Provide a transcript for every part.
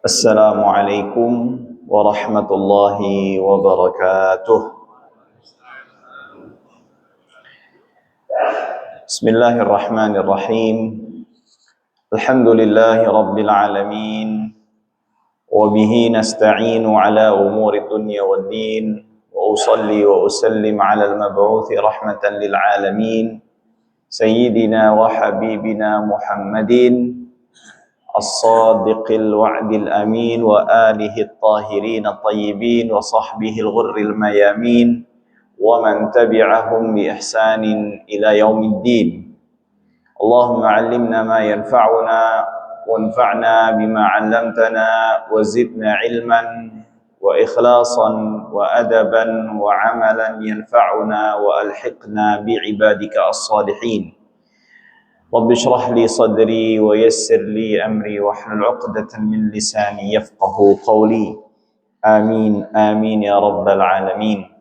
Assalamualaikum warahmatullahi wabarakatuh. Bismillahirrahmanirrahim. Alhamdulillahi rabbil alamin. Wabihi nasta'inu ala umuri dunya waddin. Wa usalli wa usallim ala al-mab'uthi rahmatan lil alamin. Sayyidina wa habibina Muhammadin الصادق الوعد الأمين وآله الطاهرين الطيبين وصحبه الغر الميامين ومن تبعهم بإحسان إلى يوم الدين. اللهم علمنا ما ينفعنا وانفعنا بما علمتنا وزدنا علما وإخلاصا وأدبا وعملا ينفعنا وألحقنا بعبادك الصالحين. رب اشرح لي صدري ويسر لي أمري واحلل عقدة من لساني يفقه قولي. Amin amin ya rabbal alamin.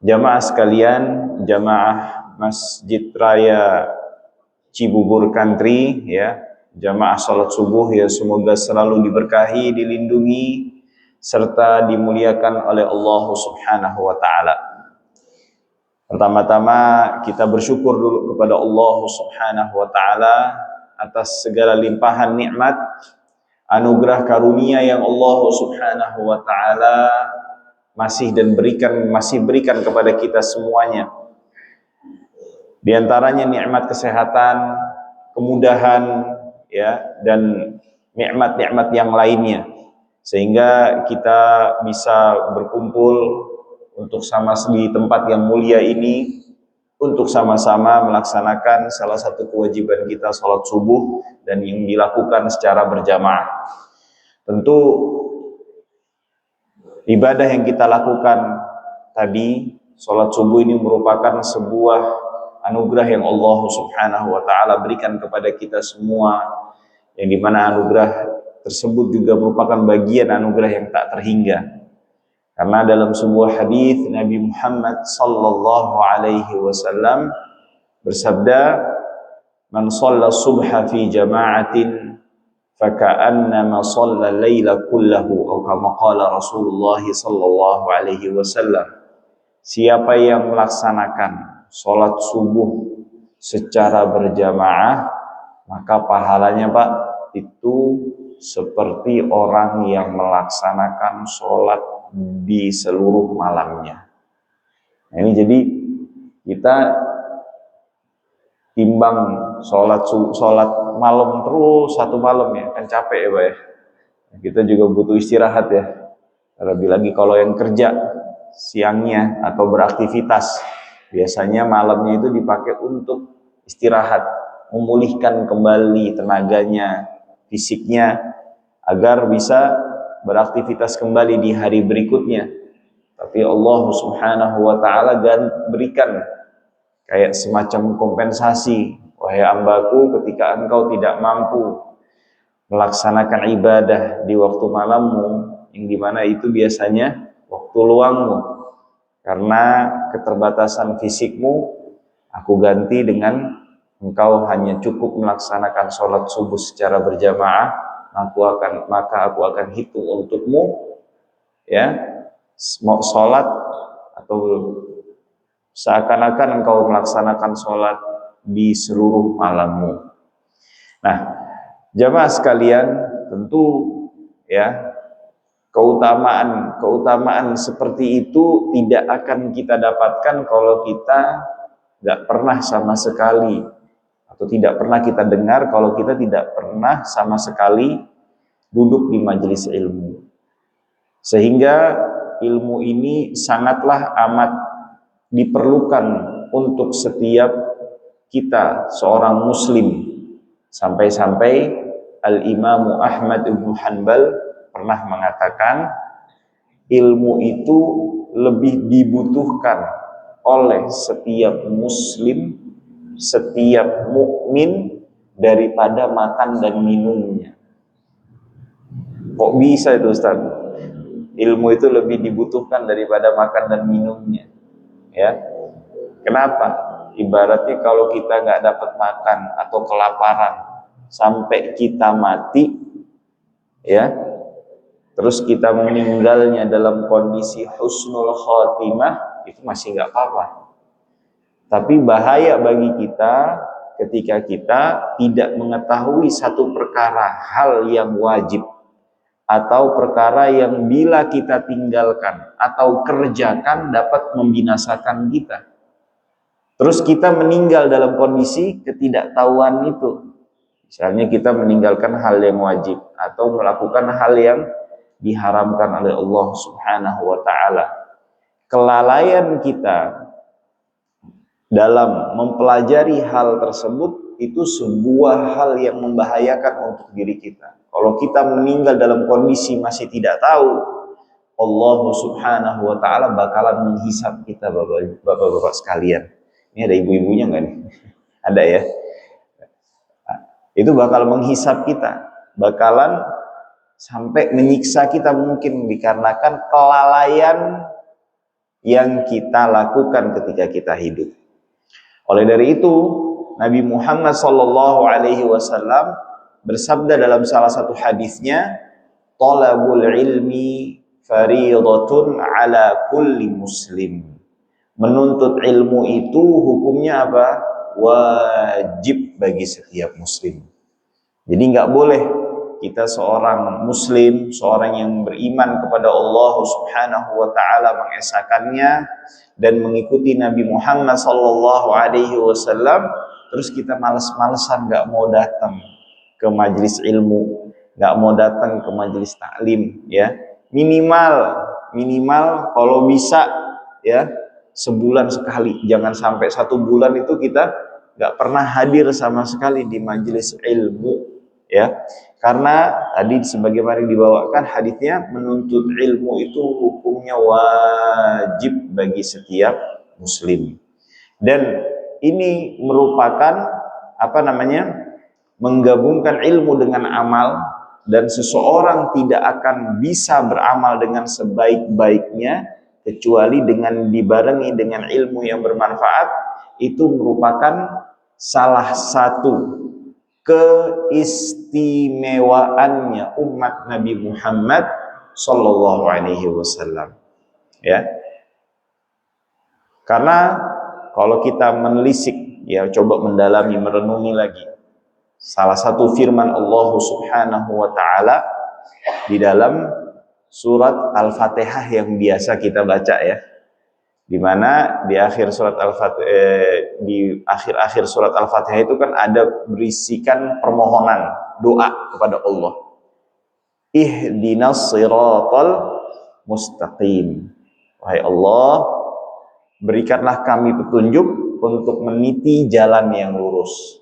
Jamaah sekalian, jamaah Masjid Raya Cibubur Country ya, jamaah salat subuh ya, semoga selalu diberkahi, dilindungi serta dimuliakan oleh Allah Subhanahu wa taala. Pertama-tama kita bersyukur dulu kepada Allah Subhanahu wa taala atas segala limpahan nikmat, anugerah karunia yang Allah Subhanahu wa taala masih berikan kepada kita semuanya. Di antaranya nikmat kesehatan, kemudahan ya, dan nikmat-nikmat yang lainnya, sehingga kita bisa berkumpul untuk sama di tempat yang mulia ini untuk sama-sama melaksanakan salah satu kewajiban kita, salat subuh, dan yang dilakukan secara berjamaah. Tentu ibadah yang kita lakukan tadi, salat subuh, ini merupakan sebuah anugerah yang Allah Subhanahu wa taala berikan kepada kita semua, yang dimana anugerah tersebut juga merupakan bagian anugerah yang tak terhingga. Karena dalam sebuah hadis Nabi Muhammad sallallahu alaihi wasallam bersabda, "Man shalla subha fi jama'atin faka'annama shalla laila kullahu," atau kama qala Rasulullah sallallahu alaihi wasallam. Siapa yang melaksanakan salat subuh secara berjamaah, maka pahalanya Pak itu seperti orang yang melaksanakan salat di seluruh malamnya. Nah, ini jadi kita timbang sholat malam terus satu malam ya, kan capek ya Pak ya. Kita juga butuh istirahat ya. Terlebih lagi kalau yang kerja siangnya atau beraktivitas, biasanya malamnya itu dipakai untuk istirahat, memulihkan kembali tenaganya, fisiknya, agar bisa beraktivitas kembali di hari berikutnya. Tapi Allah Subhanahu wa taala berikan kayak semacam kompensasi, wahai hambaku, ketika engkau tidak mampu melaksanakan ibadah di waktu malammu, yang dimana itu biasanya waktu luangmu, karena keterbatasan fisikmu, aku ganti dengan engkau hanya cukup melaksanakan sholat subuh secara berjamaah, maka aku akan hitung untukmu ya, sholat atau seakan-akan engkau melaksanakan sholat di seluruh malammu. Nah, jamaah sekalian, tentu ya, keutamaan seperti itu tidak akan kita dapatkan kalau kita tidak pernah sama sekali, atau tidak pernah kita dengar kalau kita tidak pernah sama sekali duduk di majelis ilmu. Sehingga ilmu ini sangatlah amat diperlukan untuk setiap kita seorang muslim. Sampai-sampai Al-Imam Ahmad ibn Hanbal pernah mengatakan, ilmu itu lebih dibutuhkan oleh setiap muslim, setiap mukmin daripada makan dan minumnya. Kok bisa itu Ustaz? Ilmu itu lebih dibutuhkan daripada makan dan minumnya. Ya, kenapa? Ibaratnya kalau kita nggak dapat makan atau kelaparan sampai kita mati, ya, terus kita meninggalnya dalam kondisi husnul khotimah, itu masih nggak apa-apa. Tapi bahaya bagi kita ketika kita tidak mengetahui satu perkara, hal yang wajib, atau perkara yang bila kita tinggalkan atau kerjakan dapat membinasakan kita. Terus kita meninggal dalam kondisi ketidaktahuan itu. Misalnya kita meninggalkan hal yang wajib atau melakukan hal yang diharamkan oleh Allah Subhanahu wa taala. Kelalaian kita dalam mempelajari hal tersebut itu sebuah hal yang membahayakan untuk diri kita. Kalau kita meninggal dalam kondisi masih tidak tahu, Allah Subhanahu wa taala bakalan menghisab kita, Bapak-bapak sekalian. Ini ada ibu-ibunya nggak nih? Ada ya. Itu bakal menghisab kita, bakalan sampai menyiksa kita mungkin dikarenakan kelalaian yang kita lakukan ketika kita hidup. Oleh dari itu, Nabi Muhammad SAW bersabda dalam salah satu hadisnya, "Talabul ilmi fariidatun ala kulli muslim." Menuntut ilmu itu hukumnya apa? Wajib bagi setiap muslim. Jadi nggak boleh kita seorang muslim, seorang yang beriman kepada Allah Subhanahu wa taala, mengesahkannya dan mengikuti Nabi Muhammad sallallahu alaihi wasallam, terus kita malas-malesan nggak mau datang ke majelis ilmu, nggak mau datang ke majelis taklim, ya. Minimal kalau bisa ya sebulan sekali, jangan sampai 1 bulan itu kita nggak pernah hadir sama sekali di majelis ilmu, ya. Karena tadi sebagaimana dibawakan hadisnya, menuntut ilmu itu hukumnya wajib bagi setiap muslim. Dan ini merupakan menggabungkan ilmu dengan amal, dan seseorang tidak akan bisa beramal dengan sebaik-baiknya kecuali dengan dibarengi dengan ilmu yang bermanfaat. Itu merupakan salah satu keistimewaannya umat Nabi Muhammad sallallahu alaihi wasallam, ya. Karena kalau kita menelisik, ya, coba mendalami, merenungi lagi salah satu firman Allah Subhanahu wa taala di dalam surat Al-Fatihah yang biasa kita baca, ya, di mana di akhir surat Al-Fatihah, di akhir surat Al-Fatihah itu kan ada berisikan permohonan doa kepada Allah. Ihdinas siratal mustaqim. Wahai Allah, berikanlah kami petunjuk untuk meniti jalan yang lurus.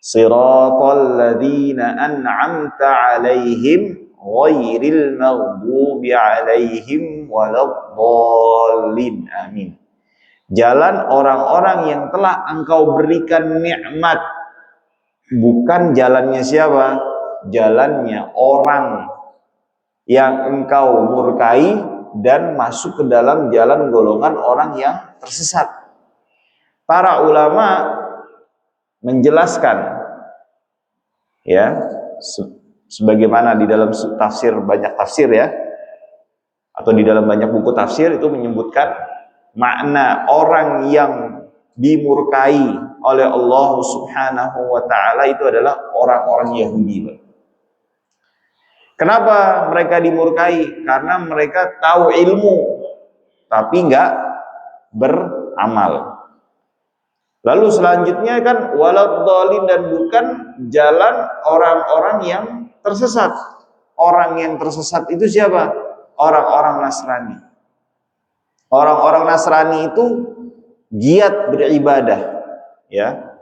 Siratal ladzina an'amta 'alaihim ghairil maghdubi 'alaihim waladdallin. Amin. Jalan orang-orang yang telah Engkau berikan nikmat, bukan jalannya siapa? Jalannya orang yang Engkau murkai dan masuk ke dalam jalan golongan orang yang tersesat. Para ulama menjelaskan, ya, sebagaimana di dalam tafsir, banyak tafsir, ya, atau di dalam banyak buku tafsir itu menyebutkan makna orang yang dimurkai oleh Allah Subhanahu wa taala itu adalah orang-orang Yahudi. Kenapa mereka dimurkai? Karena mereka tahu ilmu tapi nggak beramal. Lalu selanjutnya kan waladdallin, dan bukan jalan orang-orang yang tersesat. Orang yang tersesat itu siapa? Orang-orang Nasrani. Orang-orang Nasrani itu giat beribadah, ya,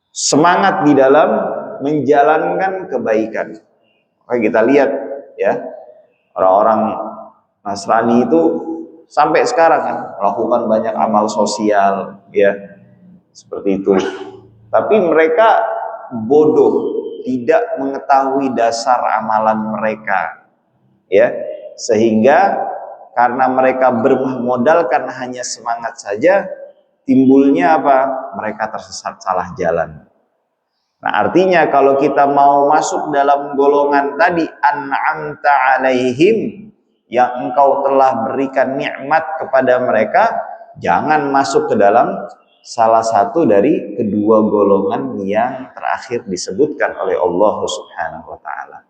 semangat di dalam menjalankan kebaikan. Oke, kita lihat, ya, orang-orang Nasrani itu sampai sekarang kan melakukan banyak amal sosial, ya, seperti itu. Tapi mereka bodoh, tidak mengetahui dasar amalan mereka, ya, sehingga karena mereka bermodalkan hanya semangat saja, timbulnya apa? Mereka tersesat, salah jalan. Nah, artinya kalau kita mau masuk dalam golongan tadi an'amta alaihim, yang engkau telah berikan nikmat kepada mereka, jangan masuk ke dalam salah satu dari kedua golongan yang terakhir disebutkan oleh Allah Subhanahu wa taala.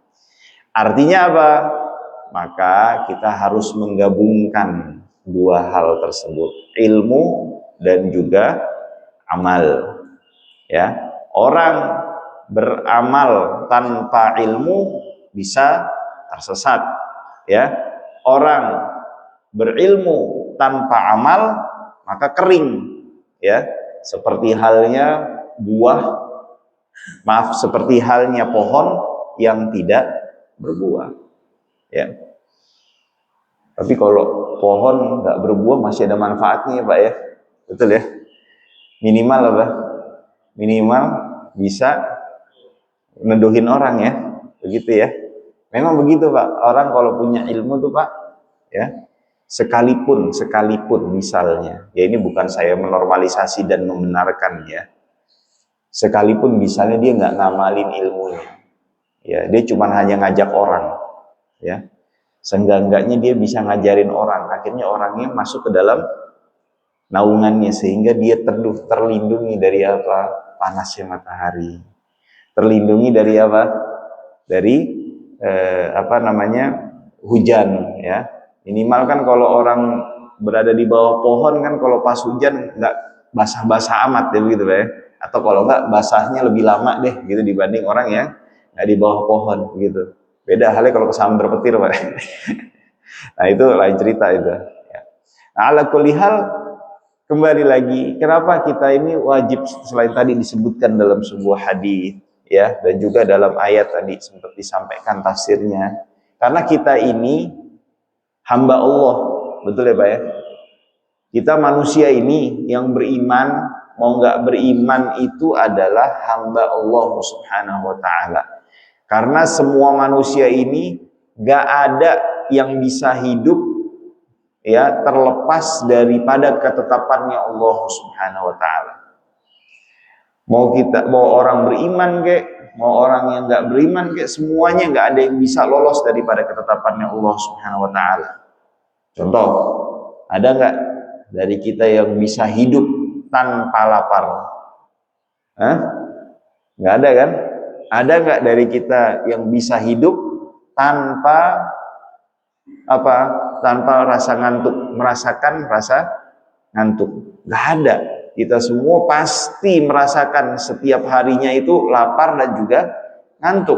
Artinya apa? Maka kita harus menggabungkan dua hal tersebut, ilmu dan juga amal. Ya, orang beramal tanpa ilmu bisa tersesat. Ya, orang berilmu tanpa amal maka kering. Ya, seperti halnya seperti halnya pohon yang tidak berbuah. Ya. Tapi kalau pohon nggak berbuah masih ada manfaatnya ya Pak ya, betul ya. Minimal apa? Minimal bisa neduhin orang ya, begitu ya. Memang begitu Pak. Orang kalau punya ilmu tuh Pak, ya, sekalipun misalnya, ya ini bukan saya menormalisasi dan membenarkan ya. Sekalipun misalnya dia nggak ngamalin ilmunya, ya dia cuma hanya ngajak orang, ya. Seenggak-enggaknya dia bisa ngajarin orang, akhirnya orangnya masuk ke dalam naungannya sehingga dia terlindungi dari apa? Panasnya matahari. Terlindungi dari apa? Dari hujan ya. Minimal kan kalau orang berada di bawah pohon kan kalau pas hujan nggak basah-basah amat ya begitu ya. Atau kalau nggak basahnya lebih lama deh gitu dibanding orang yang nggak di bawah pohon gitu. Beda halnya kalau kesambar petir Pak. Nah itu lain cerita itu. Ya. Nah, ala kulli hal, kembali lagi, kenapa kita ini wajib selain tadi disebutkan dalam sebuah hadis ya, dan juga dalam ayat tadi sempat disampaikan tafsirnya, karena kita ini hamba Allah, betul ya Pak ya. Kita manusia ini yang beriman mau nggak beriman itu adalah hamba Allah Subhanahu wa taala. Karena semua manusia ini nggak ada yang bisa hidup ya terlepas daripada ketetapannya Allah Subhanahu wa taala. Mau orang beriman kek, mau orang yang nggak beriman kek, semuanya nggak ada yang bisa lolos daripada ketetapannya Allah Subhanahu wa taala. Contoh, ada nggak dari kita yang bisa hidup tanpa lapar? Hah? Nggak ada kan? Ada nggak dari kita yang bisa hidup tanpa apa? Tanpa rasa ngantuk, merasakan rasa ngantuk? Nggak ada. Kita semua pasti merasakan setiap harinya itu lapar dan juga ngantuk.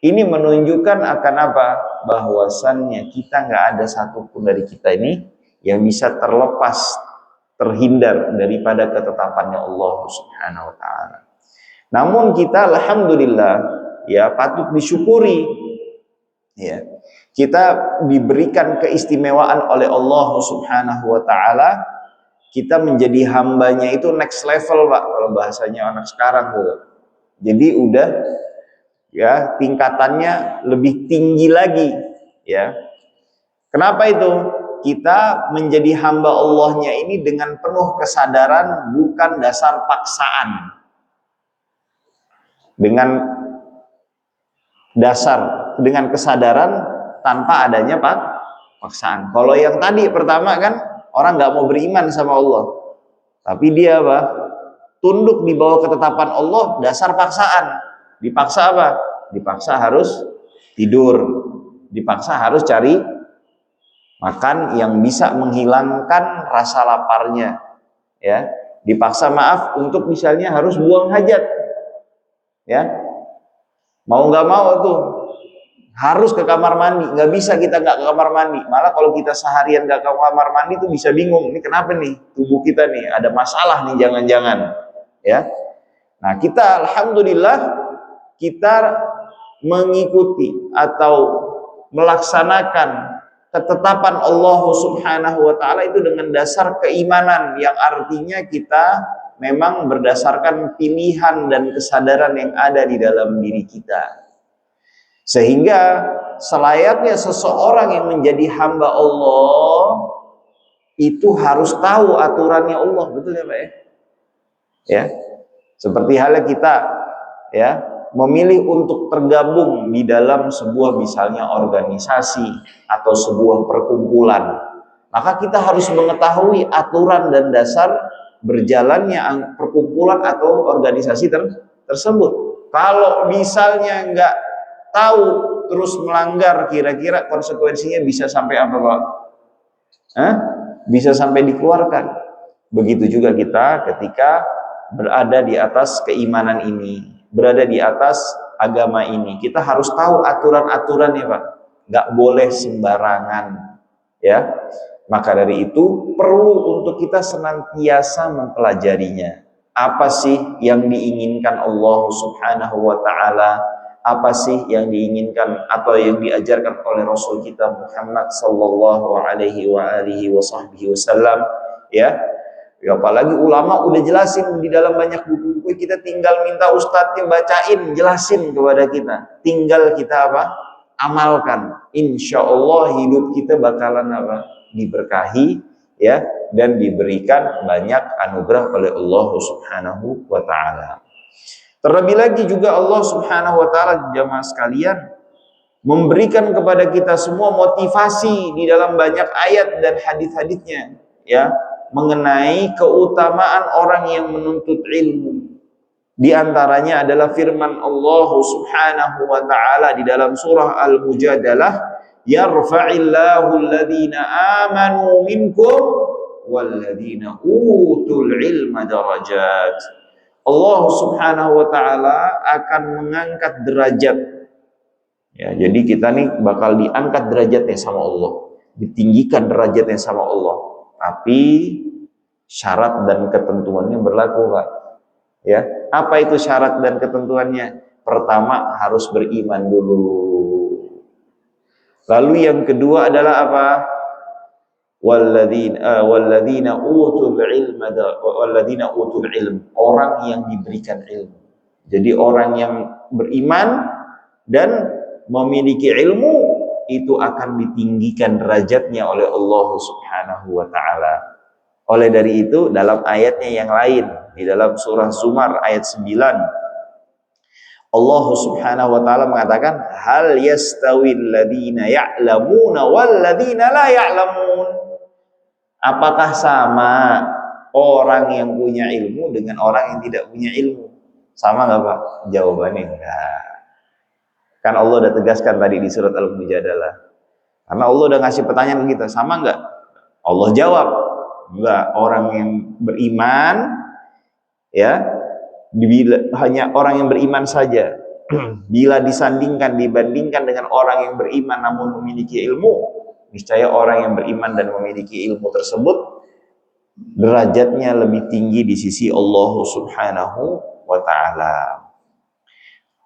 Ini menunjukkan akan apa? Bahwasannya kita nggak ada satupun dari kita ini yang bisa terhindar daripada ketetapannya Allah Subhanahu wa taala. Namun kita alhamdulillah ya patut disyukuri ya. Kita diberikan keistimewaan oleh Allah Subhanahu wa taala. Kita menjadi hambanya itu next level Pak, kalau bahasanya anak sekarang tuh. Jadi udah ya tingkatannya lebih tinggi lagi ya. Kenapa itu? Kita menjadi hamba Allahnya ini dengan penuh kesadaran, bukan dasar paksaan. Dengan kesadaran tanpa adanya paksaan. Kalau yang tadi pertama kan orang nggak mau beriman sama Allah, tapi dia apa? Tunduk di bawah ketetapan Allah, dasar paksaan. Dipaksa apa? Dipaksa harus tidur, dipaksa harus cari makan yang bisa menghilangkan rasa laparnya, ya. Dipaksa untuk misalnya harus buang hajat. Ya, mau nggak mau tuh harus ke kamar mandi, nggak bisa kita nggak ke kamar mandi. Malah kalau kita seharian nggak ke kamar mandi tuh bisa bingung, ini kenapa nih tubuh kita nih ada masalah nih jangan-jangan, ya. Nah kita alhamdulillah kita mengikuti atau melaksanakan ketetapan Allah Subhanahu wa taala itu dengan dasar keimanan yang artinya kita memang berdasarkan pilihan dan kesadaran yang ada di dalam diri kita. Sehingga selayaknya seseorang yang menjadi hamba Allah itu harus tahu aturannya Allah, betul ya Pak ya? Ya. Seperti halnya kita ya, memilih untuk tergabung di dalam sebuah misalnya organisasi atau sebuah perkumpulan, maka kita harus mengetahui aturan dan dasar berjalannya perkumpulan atau organisasi tersebut. Kalau misalnya nggak tahu terus melanggar, kira-kira konsekuensinya bisa sampai apa, Pak? Bisa sampai dikeluarkan. Begitu juga kita ketika berada di atas keimanan ini, berada di atas agama ini, kita harus tahu aturan-aturannya, Pak. Nggak boleh sembarangan, ya. Maka dari itu perlu untuk kita senantiasa mempelajarinya. Apa sih yang diinginkan Allah Subhanahu wa Ta'ala? Apa sih yang diinginkan atau yang diajarkan oleh Rasul kita Muhammad sallallahu alaihi wasallam, ya. Apalagi ulama udah jelasin di dalam banyak buku-buku, kita tinggal minta ustadznya bacain, jelasin kepada kita. Tinggal kita apa? Amalkan. Insya Allah hidup kita bakalan apa? Diberkahi, ya, dan diberikan banyak anugerah oleh Allah Subhanahu wa Ta'ala. Terlebih lagi juga Allah Subhanahu wa Ta'ala, jamaah sekalian, memberikan kepada kita semua motivasi di dalam banyak ayat dan hadis-hadisnya, ya, mengenai keutamaan orang yang menuntut ilmu. Di antaranya adalah firman Allah Subhanahu wa Ta'ala di dalam surah Al-Mujadalah, yarfa'illahu alladhina amanu minkum walladhina utul ilma darajat. Allah Subhanahu wa Ta'ala akan mengangkat derajat, ya, jadi kita nih bakal diangkat derajatnya sama Allah, ditinggikan derajatnya sama Allah. Tapi syarat dan ketentuannya berlaku, Pak. Ya, apa itu syarat dan ketentuannya? Pertama, harus beriman dulu. Lalu yang kedua adalah apa? Walladzina utul ilm, orang yang diberikan ilmu. Jadi orang yang beriman dan memiliki ilmu itu akan ditinggikan derajatnya oleh Allah Subhanahu wa Ta'ala. Oleh dari itu dalam ayatnya yang lain di dalam surah Zumar ayat 9, Allah Subhanahu wa Ta'ala mengatakan, hal yastawil ladina ya'lamuna wal ladina la ya'lamun. Apakah sama orang yang punya ilmu dengan orang yang tidak punya ilmu? Sama nggak, Pak? Jawabannya enggak. Kan Allah udah tegaskan tadi di surat Al-Mujadalah. Karena Allah udah ngasih pertanyaan ke kita, sama nggak? Allah jawab, enggak. Orang yang beriman, ya, hanya orang yang beriman saja. Bila dibandingkan dengan orang yang beriman namun memiliki ilmu, niscaya orang yang beriman dan memiliki ilmu tersebut derajatnya lebih tinggi di sisi Allah Subhanahu wa Ta'ala.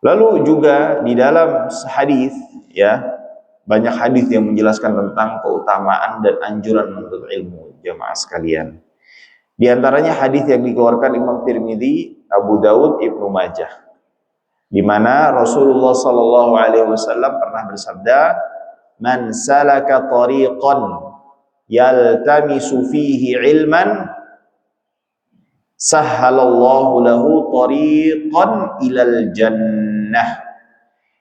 Lalu juga di dalam hadis, ya, banyak hadis yang menjelaskan tentang keutamaan dan anjuran menuntut ilmu, jamaah sekalian. Di antaranya hadis yang dikeluarkan Imam Tirmidzi, Abu Dawud, Ibnu Majah, di mana Rasulullah Shallallahu Alaihi Wasallam pernah bersabda, "Man salaka tariqan yaltamisu fihi ilman, sahhalallahu lahu tariqan ilal jannah."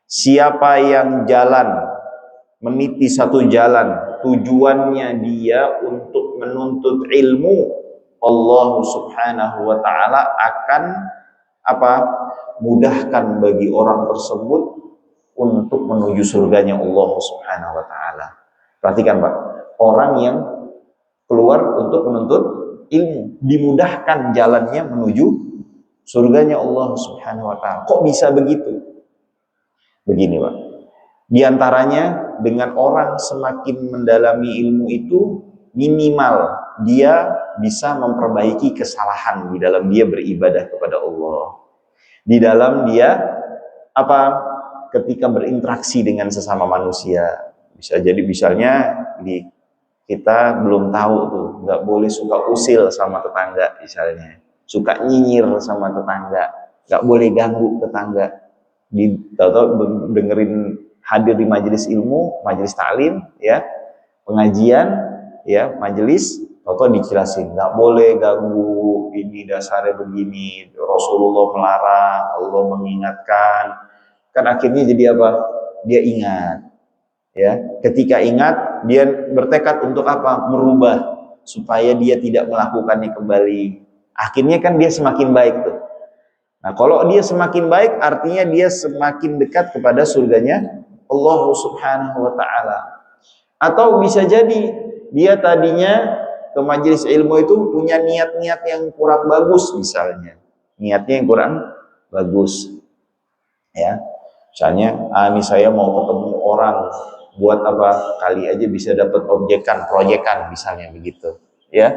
Siapa yang meniti satu jalan, tujuannya dia untuk menuntut ilmu, Allah Subhanahu wa Ta'ala akan mudahkan bagi orang tersebut untuk menuju surganya Allah Subhanahu wa Ta'ala. Perhatikan, Pak, orang yang keluar untuk menuntut ilmu dimudahkan jalannya menuju surganya Allah Subhanahu wa Ta'ala. Kok bisa begitu? Begini, Pak. Di antaranya dengan orang semakin mendalami ilmu itu, minimal dia bisa memperbaiki kesalahan di dalam dia beribadah kepada Allah. Di dalam dia ketika berinteraksi dengan sesama manusia. Bisa jadi misalnya kita belum tahu tuh, nggak boleh suka usil sama tetangga misalnya, suka nyinyir sama tetangga, nggak boleh ganggu tetangga. Dengerin, hadir di majelis ilmu, majelis taklim, ya, pengajian, ya, majelis, Atau dijelasin, nggak boleh ganggu, ini dasarnya begini, Rasulullah melarang, Allah mengingatkan. Kan akhirnya jadi apa? Dia ingat. Ya, ketika ingat, dia bertekad untuk apa? Merubah supaya dia tidak melakukannya kembali. Akhirnya kan dia semakin baik tuh. Nah, kalau dia semakin baik, artinya dia semakin dekat kepada surganya Allah Subhanahu wa taala. Atau bisa jadi dia tadinya ke majelis ilmu itu punya niat-niat yang kurang bagus misalnya. Niatnya yang kurang bagus. Ya. Misalnya, ini saya mau ketemu orang, buat apa? Kali aja bisa dapat objekan, proyekan misalnya begitu. Ya.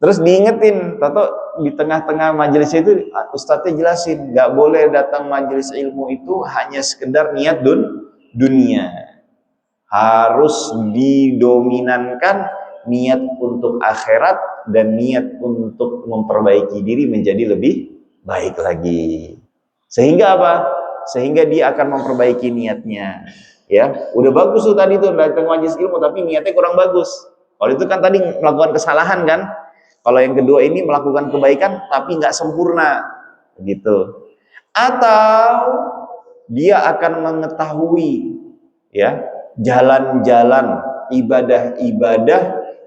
Terus diingetin, tato di tengah-tengah majelis itu ustadznya jelasin, nggak boleh datang majelis ilmu itu hanya sekedar niat dunia. Harus didominankan niat untuk akhirat dan niat untuk memperbaiki diri menjadi lebih baik lagi. Sehingga apa? Sehingga dia akan memperbaiki niatnya. Ya, udah bagus tuh tadi tuh datang majelis ilmu tapi niatnya kurang bagus. Kalau itu kan tadi melakukan kesalahan kan? Kalau yang kedua ini melakukan kebaikan tapi nggak sempurna, gitu. Atau dia akan mengetahui ya jalan-jalan ibadah-ibadah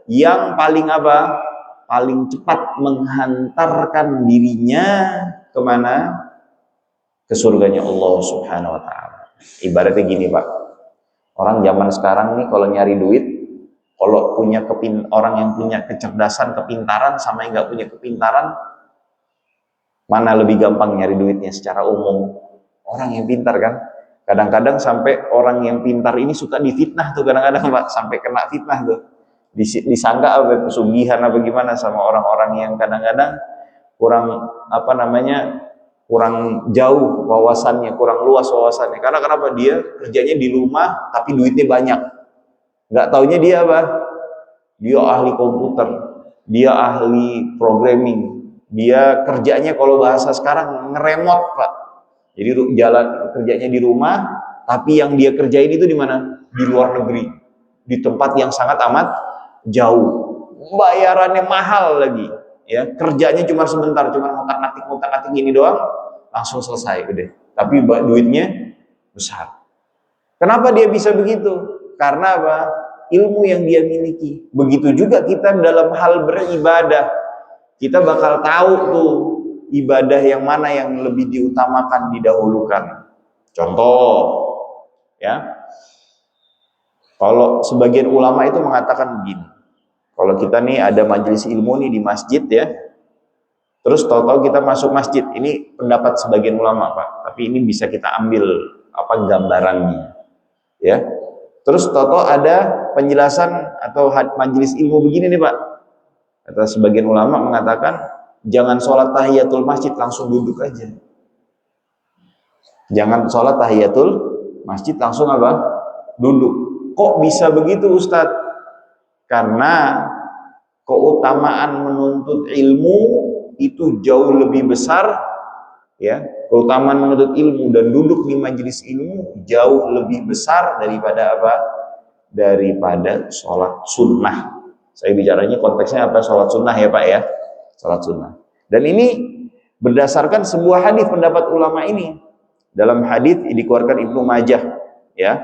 yang paling apa? Paling cepat menghantarkan dirinya kemana? Ke surganya Allah Subhanahu Wa Taala. Ibaratnya gini Pak, orang zaman sekarang nih kalau nyari duit, kalau punya orang yang punya kecerdasan, kepintaran sama yang nggak punya kepintaran, mana lebih gampang nyari duitnya secara umum? Orang yang pintar kan? Kadang-kadang sampai orang yang pintar ini suka difitnah tuh kadang-kadang Pak, sampai kena fitnah tuh. Disangka apa pesugihan apa gimana sama orang-orang yang kadang-kadang kurang apa namanya? Kurang jauh wawasannya, kurang luas wawasannya. Karena kenapa? Dia kerjanya di rumah tapi duitnya banyak. Nggak taunya dia apa? Dia ahli komputer, dia ahli programming, dia kerjanya kalau bahasa sekarang ngeremot Pak. Jadi jalan kerjanya di rumah, tapi yang dia kerjain itu di mana? Di luar negeri, di tempat yang sangat amat jauh, bayarannya mahal lagi. Ya, kerjanya cuma sebentar, cuma ngotak-ngatik ini doang, langsung selesai, udah. Tapi duitnya besar. Kenapa dia bisa begitu? Karena apa? Ilmu yang dia miliki. Begitu juga kita dalam hal beribadah. Kita bakal tahu tuh ibadah yang mana yang lebih diutamakan, didahulukan. Contoh, ya. Kalau sebagian ulama itu mengatakan begini. Kalau kita nih ada majelis ilmu nih di masjid ya. Terus tahu-tahu kita masuk masjid. Ini pendapat sebagian ulama, Pak. Tapi ini bisa kita ambil apa gambarannya. Ya. Terus tahu-tahu ada penjelasan atau majelis ilmu begini nih, Pak. Kata sebagian ulama mengatakan jangan sholat tahiyatul masjid, langsung duduk aja. Jangan sholat tahiyatul masjid, langsung apa? Duduk. Kok bisa begitu Ustadz? Karena keutamaan menuntut ilmu itu jauh lebih besar, ya. Keutamaan menuntut ilmu dan duduk di majelis ilmu jauh lebih besar daripada apa? Daripada sholat sunnah. Saya bicaranya konteksnya apa? Sholat sunnah ya Pak ya, sholat sunnah. Dan ini berdasarkan sebuah hadis pendapat ulama ini. Dalam hadis dikeluarkan Ibnu Majah, ya,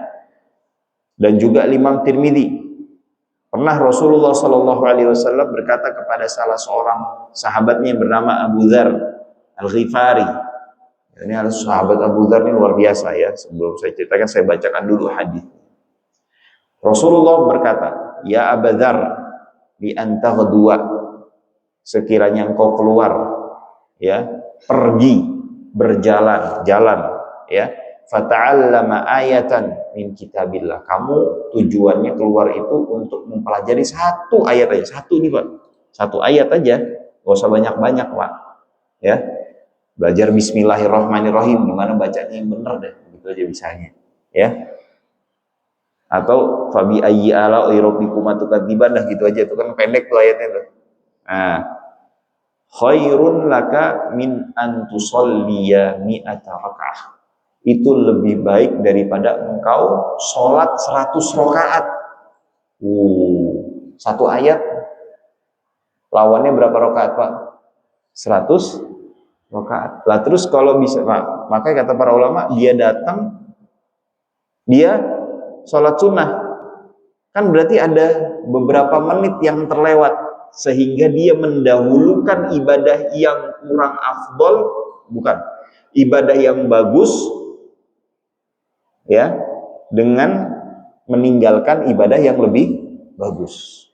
dan juga Imam Tirmidzi. Pernah Rasulullah Shallallahu Alaihi Wasallam berkata kepada salah seorang sahabatnya yang bernama Abu Dzar Al-Ghifari. Ini harus sahabat Abu Dzar ini luar biasa ya. Sebelum saya ceritakan, saya bacakan dulu hadis. Rasulullah berkata, Ya Abu Dzar, di antara dua, sekiranya engkau keluar, ya, pergi berjalan, ya. Fata'allama ayatan min kitabillah. Kamu tujuannya keluar itu untuk mempelajari satu ayat aja. Satu nih Pak. Satu ayat aja. Gak usah banyak-banyak Pak. Ya. Belajar bismillahirrahmanirrahim. Gimana bacanya yang benar deh. Gitu aja bisanya. Ya. Atau fabi ayyi ala rabbikum tukadziban, dah gitu aja. Itu kan pendek tuh ayatnya tuh. Nah. Khairun laka min an tusalliya mi'ata raka'ah. Itu lebih baik daripada engkau sholat 100 rakaat. Satu ayat Lawannya berapa rakaat, Pak? 100 rakaat. Lah terus kalau bisa, Pak, makanya kata para ulama, dia datang, dia sholat sunnah, kan berarti ada beberapa menit yang terlewat, sehingga dia mendahulukan ibadah yang kurang afdol, bukan, ibadah yang bagus, ya, dengan meninggalkan ibadah yang lebih bagus.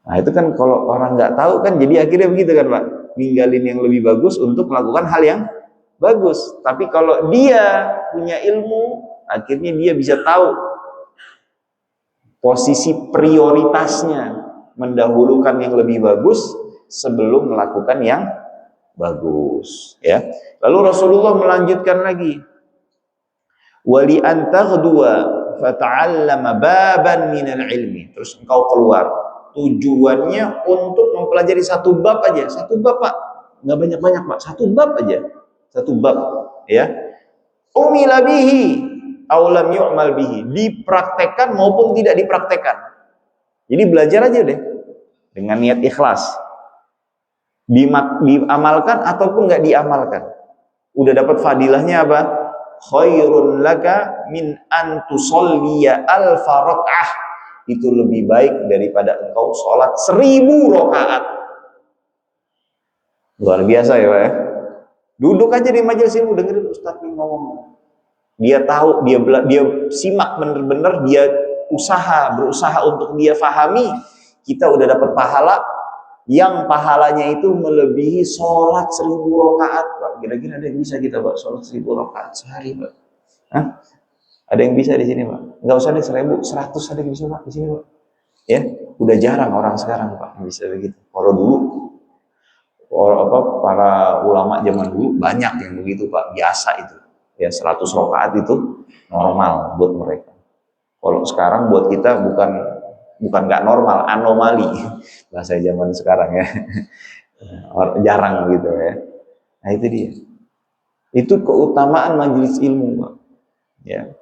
Nah itu kan kalau orang nggak tahu kan jadi akhirnya begitu kan, Pak, ninggalin yang lebih bagus untuk melakukan hal yang bagus. Tapi kalau dia punya ilmu, akhirnya dia bisa tahu posisi prioritasnya, mendahulukan yang lebih bagus sebelum melakukan yang bagus, ya. Lalu Rasulullah melanjutkan lagi, wali antaghdua fata'allama baban minal ilmi. Terus engkau keluar, tujuannya untuk mempelajari satu bab aja, satu bab, Pak, nggak banyak-banyak, Pak, satu bab aja, satu bab, ya. Umila bihi aw lam yu'mal bihi, dipraktekkan maupun tidak dipraktekkan. Jadi belajar aja deh dengan niat ikhlas, diamalkan ataupun nggak diamalkan, udah dapat fadilahnya apa? Khairun laka min an tusolliya alfa raka'ah, itu lebih baik daripada engkau sholat 1000 rakaat. Luar biasa ya, Pak, ya. Duduk aja di majelis ilmu, dengerin Ustaz ini ngomong. Dia tahu, dia simak bener-bener, dia berusaha untuk dia fahami. Kita udah dapat pahala, yang pahalanya itu melebihi sholat 1000 rakaat, Pak. Kira-kira ada yang bisa kita, Pak, sholat 1000 rakaat sehari, Pak? Hah? Ada yang bisa di sini, Pak? Nggak usah deh 1000, 100 ada yang bisa, Pak, di sini, Pak. Ya, udah jarang orang sekarang, Pak, yang bisa begitu. Kalau dulu, para ulama zaman dulu banyak yang begitu, Pak, biasa itu. Ya 100 rakaat itu normal buat mereka. Kalau sekarang buat kita bukan nggak normal, anomali bahasa zaman sekarang, ya. Jarang gitu, ya. Nah itu dia. Itu keutamaan majelis ilmu, Pak. Ya.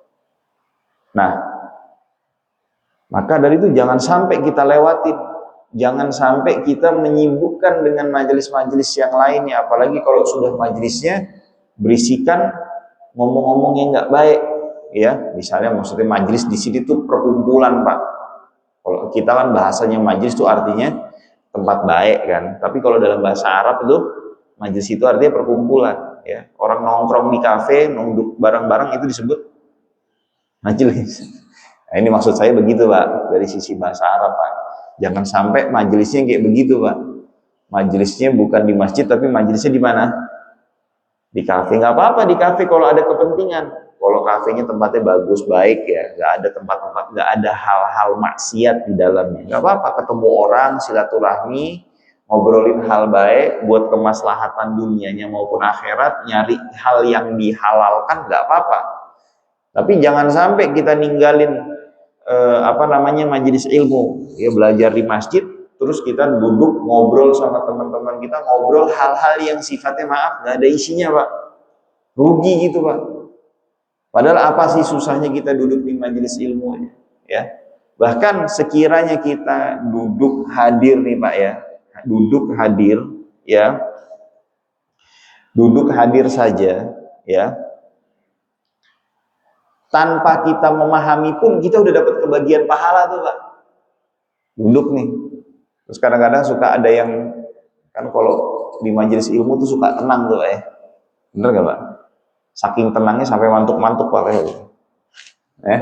Nah, maka dari itu jangan sampai kita lewatin, jangan sampai kita menyibukkan dengan majelis-majelis yang lainnya, apalagi kalau sudah majelisnya berisikan ngomong-ngomong yang nggak baik, ya. Misalnya maksudnya majelis di sini tuh perkumpulan, Pak. Kalau kita kan bahasanya majelis itu artinya tempat baik kan, tapi kalau dalam bahasa Arab itu majelis itu artinya perkumpulan, ya. Orang nongkrong di kafe, nunduk bareng-bareng itu disebut majelis. Nah, ini maksud saya begitu, Pak, dari sisi bahasa Arab, Pak. Jangan sampai majelisnya kayak begitu, Pak. Majelisnya bukan di masjid, tapi majelisnya di mana? Di kafe. Nggak apa-apa di kafe kalau ada kepentingan. Kalau kafenya tempatnya bagus, baik, ya, nggak ada tempat-tempat, nggak ada hal-hal maksiat di dalamnya, nggak apa-apa. Ketemu orang, silaturahmi, ngobrolin hal baik, buat kemaslahatan dunianya maupun akhirat, nyari hal yang dihalalkan, nggak apa-apa. Tapi jangan sampai kita ninggalin majelis ilmu, ya, belajar di masjid, terus kita duduk ngobrol sama teman-teman kita, ngobrol hal-hal yang sifatnya maaf nggak ada isinya, Pak. Rugi gitu, Pak. Padahal apa sih susahnya kita duduk di majelis ilmu, ya? Bahkan sekiranya kita duduk hadir nih, Pak, ya, duduk hadir, ya, duduk hadir saja, ya, tanpa kita memahami pun kita udah dapat kebagian pahala tuh, Pak. Duduk nih, terus kadang-kadang suka ada yang kan kalau di majelis ilmu tuh suka tenang tuh, Pak, ya. Bener gak, Pak? Saking tenangnya sampai mantuk-mantuk, Pak, ya.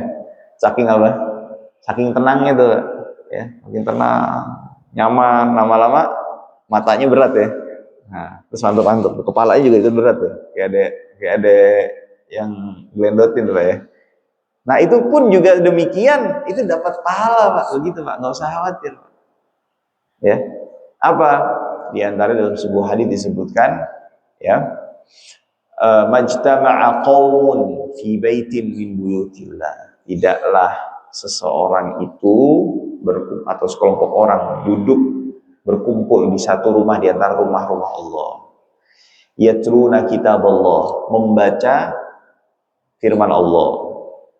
Saking apa? Saking tenangnya tuh, ya, makin tenang, nyaman, lama-lama matanya berat, ya. Nah, terus mantuk-mantuk, kepalanya juga itu berat tuh, kayak ada yang gelendotin tuh, Pak, ya. Nah itu pun juga demikian, itu dapat pahala, Pak, begitu, Pak, nggak usah khawatir, ya. Apa? Di antara dalam sebuah hadis disebutkan, ya, majtama'a qaumun fi baitin min buyutillah, tidaklah seseorang itu atau sekelompok orang duduk berkumpul di satu rumah di antara rumah-rumah Allah, yatluna kitab Allah, membaca firman Allah,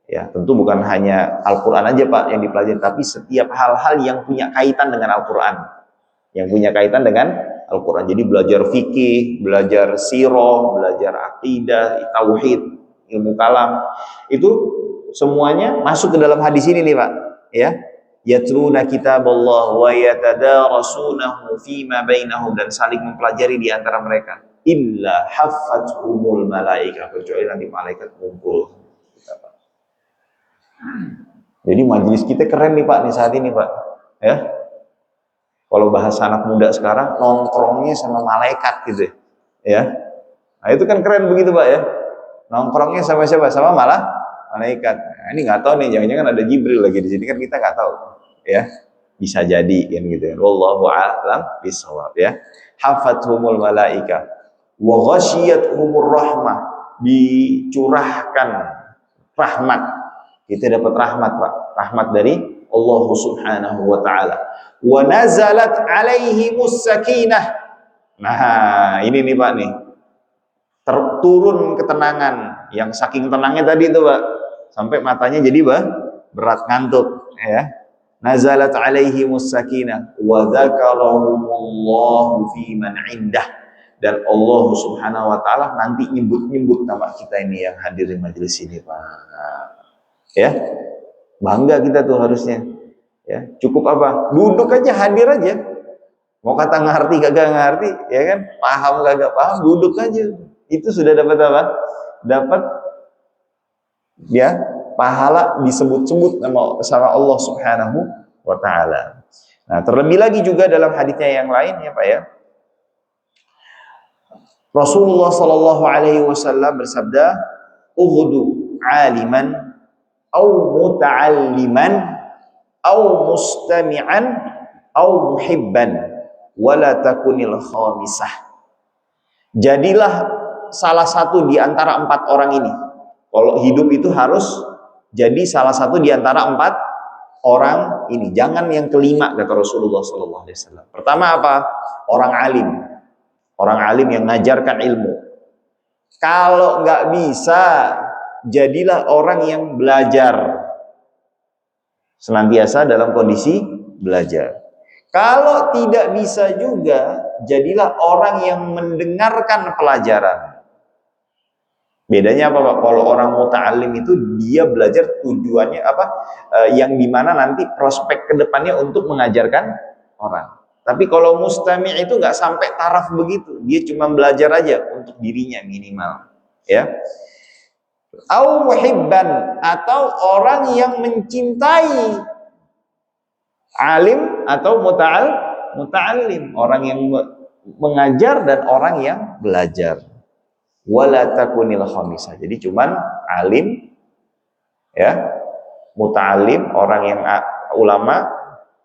Ya, tentu bukan hanya Al-Qur'an aja Pak yang dipelajari, tapi setiap hal-hal yang punya kaitan dengan Al-Qur'an. Yang punya kaitan dengan Al-Qur'an. Jadi belajar fikih, belajar sirah, belajar akidah, tauhid, ilmu kalam, itu semuanya masuk ke dalam hadis ini nih Pak, ya. Yatluna kitaballah wa yatadarasunahu fima bainahum, dan saling mempelajari di antara mereka. Illa haffathumul malaika, kecuali nanti malaikat ngumpul. Jadi majelis kita keren nih Pak nih saat ini Pak, ya. Kalau bahasa anak muda sekarang, nongkrongnya sama malaikat gitu ya. Nah itu kan keren begitu Pak ya. Nongkrongnya sama siapa? Sama malah malaikat. Nah, ini nggak tahu nih, jangan-jangan ada Jibril lagi di sini, kan kita nggak tahu ya. Bisa jadi kan gitu ya. Wallahu a'lam bishawab ya. Hafathumul malaika wa ghasyiyatuhumur rahmah, dicurahkan rahmat. Kita dapat rahmat Pak, rahmat dari Allah Subhanahu wa taala. Wa nazalat alaihimus sakinah. Nah, ini nih Pak nih. Turun ketenangan, yang saking tenangnya tadi itu Pak, sampai matanya jadi berat ngantuk ya. Nazalat alaihimus sakinah wa dzakarahumullahu fi man indah, dan Allah Subhanahu wa taala nanti nyebut-nyebut nama kita ini yang hadir di majelis ini Pak. Ya, bangga kita tuh harusnya. Ya, cukup apa? Duduk aja, hadir aja. Mau kata ngerti kagak ngerti, ya kan? Paham kagak paham, duduk aja. Itu sudah dapat apa? Dapat ya pahala, disebut-sebut sama Allah Subhanahu wa taala. Nah, terlebih lagi juga dalam hadisnya yang lain ya Pak ya. Rasulullah sallallahu alaihi wasallam bersabda, "Ughdu 'aliman au muta'alliman au mustami'an au muhibban wala takunil khamisah." Jadilah salah satu di antara 4 orang ini. Kalau hidup itu harus jadi salah satu di antara 4 orang ini. Jangan yang kelima, kata Rasulullah sallallahu alaihi wasallam. Pertama apa? Orang alim. Orang alim yang mengajarkan ilmu. Kalau nggak bisa, jadilah orang yang belajar, senantiasa dalam kondisi belajar. Kalau tidak bisa juga, jadilah orang yang mendengarkan pelajaran. Bedanya apa Pak? Kalau orang muta'alim itu dia belajar tujuannya apa? Yang dimana nanti prospek kedepannya untuk mengajarkan orang. Tapi kalau mustami' itu nggak sampai taraf begitu, dia cuma belajar aja untuk dirinya minimal, ya. Au muhibban, atau orang yang mencintai, alim atau muta'allim, orang yang mengajar dan orang yang belajar. Wala takunil khamisah. Jadi cuman alim ya, muta'allim, orang yang ulama,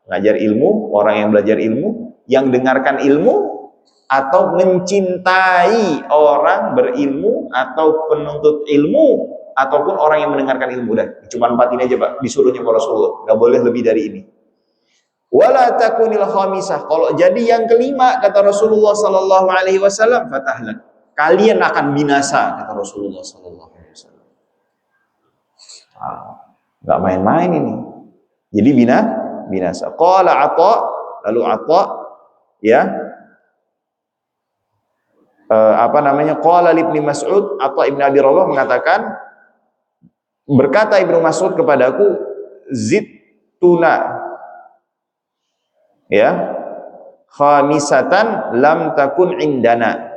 mengajar ilmu, orang yang belajar ilmu, yang dengarkan ilmu, atau mencintai orang berilmu atau penuntut ilmu, ataupun orang yang mendengarkan ilmu. Udah, cuma 4 ini aja Pak, disuruhnya Rasulullah, nggak boleh lebih dari ini. Wala takunil khamisah, kalau jadi yang kelima, kata Rasulullah sallallahu alaihi wasallam, fatahlak, kalian akan binasa, kata Rasulullah sallallahu alaihi wasallam. Nggak main-main ini. Jadi binasa. Qala Atha, lalu Atha ya, qala Ibnu Mas'ud, Atha Ibn Abi Rabah mengatakan, berkata Ibnu Mas'ud kepadaku, zidtuna ya khamisatan lam takun indana,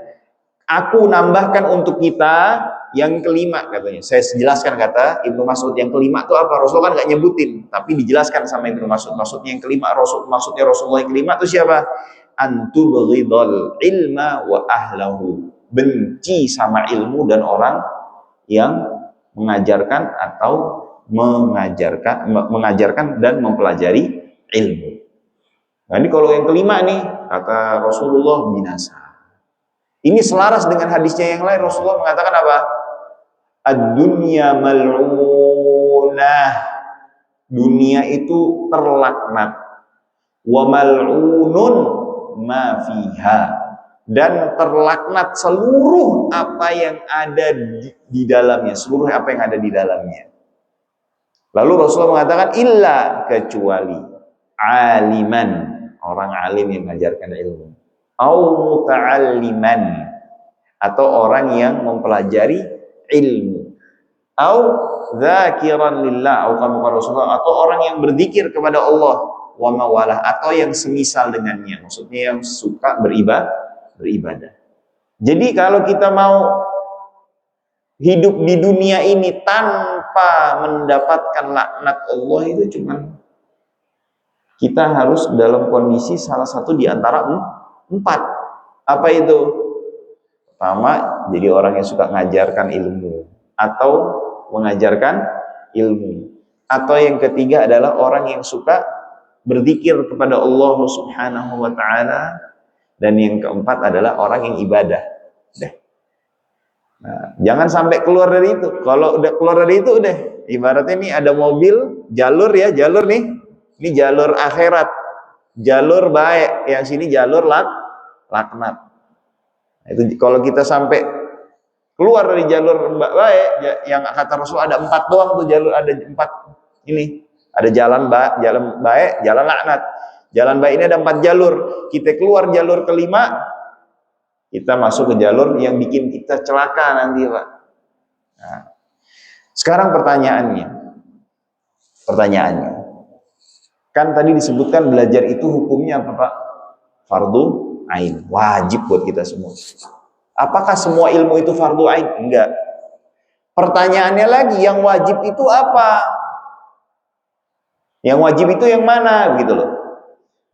aku nambahkan untuk kita yang kelima, katanya. Saya jelaskan, kata Ibnu Mas'ud, yang kelima itu apa? Rasulullah kan nggak nyebutin, tapi dijelaskan sama Ibnu Mas'ud. Maksudnya yang kelima, maksudnya Rasulullah yang kelima itu siapa? Antubghidal ilma wa ahlahu, benci sama ilmu dan orang yang mengajarkan atau mengajarkan dan mempelajari ilmu. Nah ini kalau yang kelima nih, kata Rasulullah, binasa. Ini selaras dengan hadisnya yang lain. Rasulullah mengatakan apa? Ad-dunya mal'unah, dunia itu terlaknat. Wa mal'unun ma fiha, dan terlaknat seluruh apa yang ada di dalamnya, seluruh apa yang ada di dalamnya. Lalu Rasulullah mengatakan illa, kecuali aliman, orang alim yang mengajarkan ilmu, au muta'alliman, atau orang yang mempelajari ilmu, au dzakiran lillah, atau orang yang berzikir kepada Allah, wa mawalah, atau yang semisal dengannya, maksudnya yang suka beribadah. Jadi kalau kita mau hidup di dunia ini tanpa mendapatkan laknat Allah, itu cuma kita harus dalam kondisi salah satu di antara empat. Apa itu? Pertama, jadi orang yang suka mengajarkan ilmu atau mengajarkan ilmu. Atau yang ketiga adalah orang yang suka berzikir kepada Allah Subhanahu wa taala, dan yang keempat adalah orang yang ibadah. Nah, jangan sampai keluar dari itu. Kalau udah keluar dari itu, udah ibaratnya ini ada mobil, jalur ya, jalur nih. Ini jalur akhirat, jalur baik, yang sini jalur laknat. Nah, itu kalau kita sampai keluar dari jalur baik, yang kata Rasul ada 4 doang tuh jalur, ada 4 ini. Ada jalan baik, jalan laknat. Jalan baik ini ada 4 jalur. Kita keluar jalur kelima, kita masuk ke jalur yang bikin kita celaka nanti, Pak. Nah, sekarang pertanyaannya, kan tadi disebutkan belajar itu hukumnya apa, Pak? Fardu ain, wajib buat kita semua. Apakah semua ilmu itu fardu ain? Enggak. Pertanyaannya lagi, yang wajib itu apa? Yang wajib itu yang mana, gitu loh.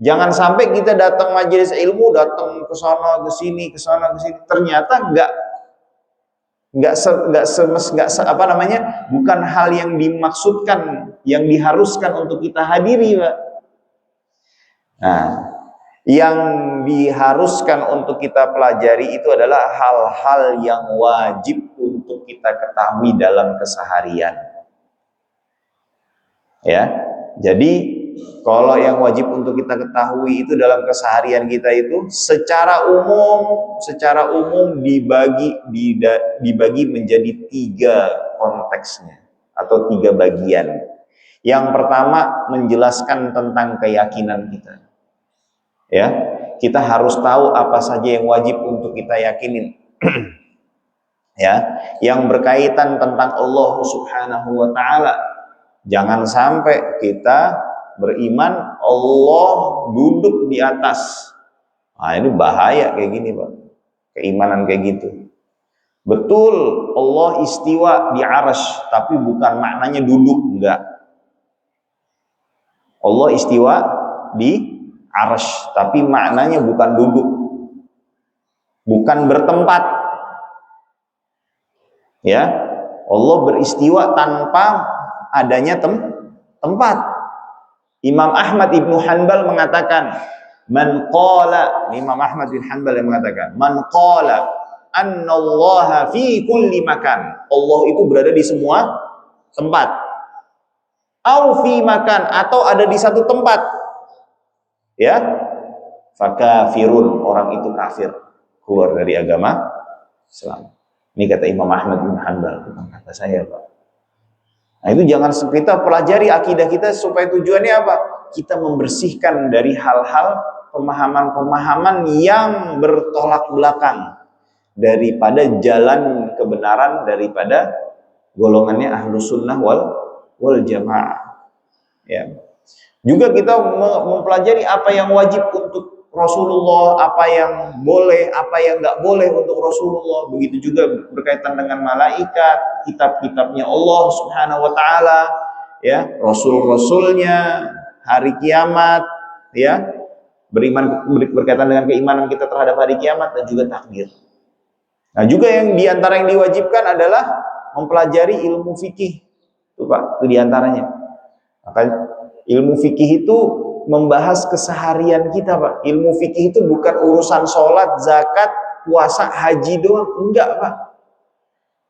Jangan sampai kita datang majelis ilmu, datang ke sana ke sini, ternyata bukan hal yang dimaksudkan, yang diharuskan untuk kita hadiri, Pak. Nah, yang diharuskan untuk kita pelajari itu adalah hal-hal yang wajib untuk kita ketahui dalam keseharian. Ya, jadi kalau yang wajib untuk kita ketahui itu dalam keseharian kita itu secara umum dibagi menjadi 3 konteksnya atau 3 bagian. Yang pertama, menjelaskan tentang keyakinan kita. Ya, kita harus tahu apa saja yang wajib untuk kita yakinin. Ya, yang berkaitan tentang Allah Subhanahu wa taala. Jangan sampai kita beriman Allah duduk di atas. Nah, ini bahaya kayak gini, Pak. Keimanan kayak gitu. Betul, Allah istiwa di arsy, tapi bukan maknanya duduk, enggak. Allah istiwa di arsy, tapi maknanya bukan duduk, bukan bertempat. Ya, Allah beristiwa tanpa adanya tempat. Imam Ahmad Ibnu Hanbal mengatakan, Imam Ahmad bin Hanbal yang mengatakan, man qala annallaha fi kulli makan, Allah itu berada di semua tempat, au fi makan, atau ada di satu tempat, ya, fakafirun, orang itu kafir, keluar dari agama Islam. Ini kata Imam Ahmad bin Hanbal, bukan kata saya, Pak. Nah, itu jangan kita pelajari akidah kita supaya tujuannya apa? Kita membersihkan dari hal-hal pemahaman-pemahaman yang bertolak belakang daripada jalan kebenaran, daripada golongannya Ahlus Sunnah wal Jamaah. Ya. Juga kita mempelajari apa yang wajib untuk Rasulullah, apa yang boleh, apa yang nggak boleh untuk Rasulullah. Begitu juga berkaitan dengan malaikat, kitab-kitabnya Allah Subhanahu wa taala, ya, rasul-rasulnya, hari kiamat, ya. Berkaitan dengan keimanan kita terhadap hari kiamat dan juga takdir. Nah, juga yang diantara yang diwajibkan adalah mempelajari ilmu fikih. Itu, Pak, itu diantaranya. Maka ilmu fikih itu membahas keseharian kita, Pak. Ilmu fikih itu bukan urusan sholat, zakat, puasa, haji doang. Enggak, Pak.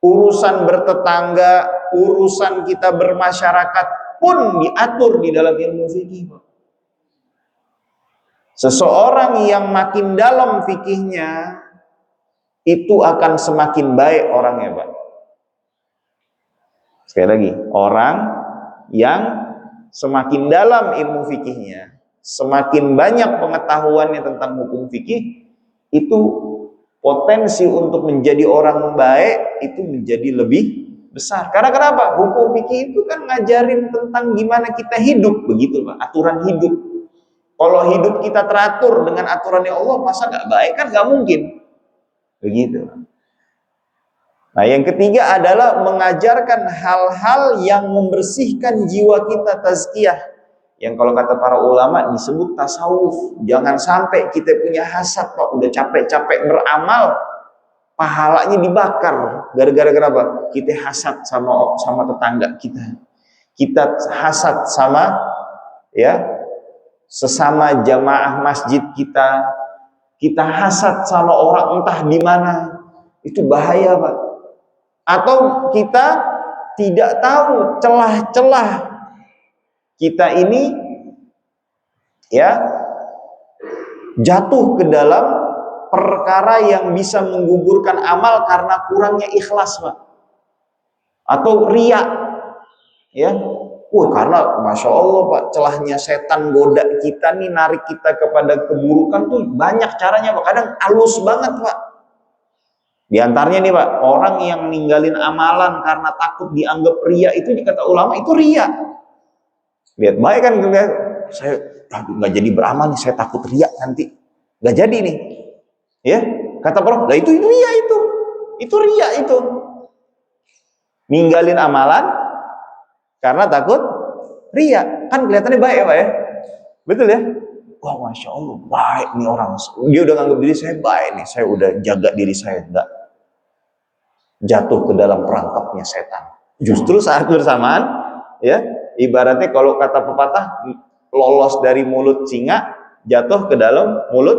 Urusan bertetangga, urusan kita bermasyarakat pun diatur di dalam ilmu fikih, Pak. Seseorang yang makin dalam fikihnya, itu akan semakin baik orangnya, Pak. Sekali lagi, orang yang semakin dalam ilmu fikihnya, semakin banyak pengetahuannya tentang hukum fikih, itu potensi untuk menjadi orang baik itu menjadi lebih besar. Karena kenapa? Hukum fikih itu kan ngajarin tentang gimana kita hidup, begitu Pak, aturan hidup. Kalau hidup kita teratur dengan aturannya Allah, masa nggak baik? Kan nggak mungkin. Begitu. Nah, yang ketiga adalah mengajarkan hal-hal yang membersihkan jiwa kita, tazkiyah. Yang kalau kata para ulama disebut tasawuf. Jangan sampai kita punya hasad, Pak, udah capek-capek beramal, pahalanya dibakar. Gara-gara kenapa? Kita hasad sama tetangga kita. Kita hasad sama sesama jamaah masjid kita. Kita hasad sama orang entah di mana. Itu bahaya, Pak. Atau kita tidak tahu celah-celah kita ini jatuh ke dalam perkara yang bisa menggugurkan amal karena kurangnya ikhlas, Pak. Atau riya, karena Masya Allah, Pak, celahnya setan goda kita nih, narik kita kepada keburukan tuh banyak caranya, Pak. Kadang halus banget, Pak. Di antaranya nih, Pak, orang yang ninggalin amalan karena takut dianggap riya, itu dikata ulama itu riya. Lihat baik kan, saya nggak jadi beramal nih, saya takut riya nanti nggak jadi nih, kata Prof, lah itu riya, itu riya, itu ninggalin amalan karena takut riya, kan kelihatannya baik ya, Pak ya, betul ya. Wah, Masya Allah, baik nih orang, dia udah nganggap diri saya baik nih, saya udah jaga diri saya, enggak jatuh ke dalam perangkapnya setan. Justru saat bersamaan, ibaratnya kalau kata pepatah, lolos dari mulut singa, jatuh ke dalam mulut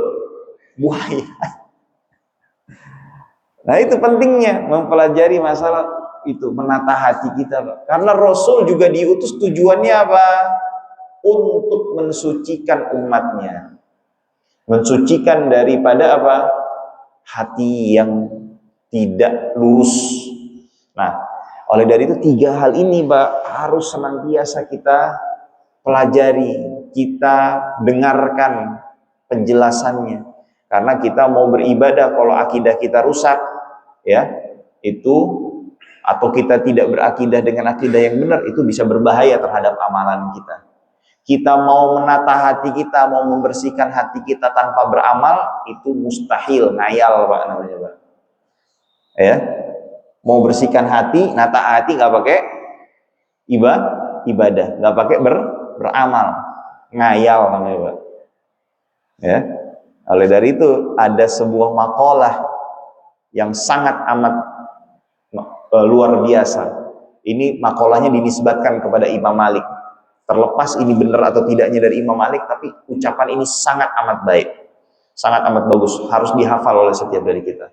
buaya. Nah, itu pentingnya mempelajari masalah itu, menata hati kita, Pak. Karena Rasul juga diutus tujuannya apa? Untuk mensucikan umatnya, mensucikan daripada apa? Hati yang tidak lurus. Nah, oleh dari itu 3 hal ini, Pak, harus senantiasa kita pelajari, kita dengarkan penjelasannya. Karena kita mau beribadah, kalau akidah kita rusak, itu, atau kita tidak berakidah dengan akidah yang benar, itu bisa berbahaya terhadap amalan kita. Kita mau menata hati kita, mau membersihkan hati kita tanpa beramal, itu mustahil, ngayal, Pak, namanya, Pak. Mau bersihkan hati, nata hati nggak pakai ibadah, nggak pakai beramal, ngayal namanya, Pak. Oleh dari itu ada sebuah makalah yang sangat amat luar biasa. Ini makalahnya dinisbatkan kepada Imam Malik. Terlepas ini benar atau tidaknya dari Imam Malik, tapi ucapan ini sangat amat baik, sangat amat bagus, harus dihafal oleh setiap dari kita.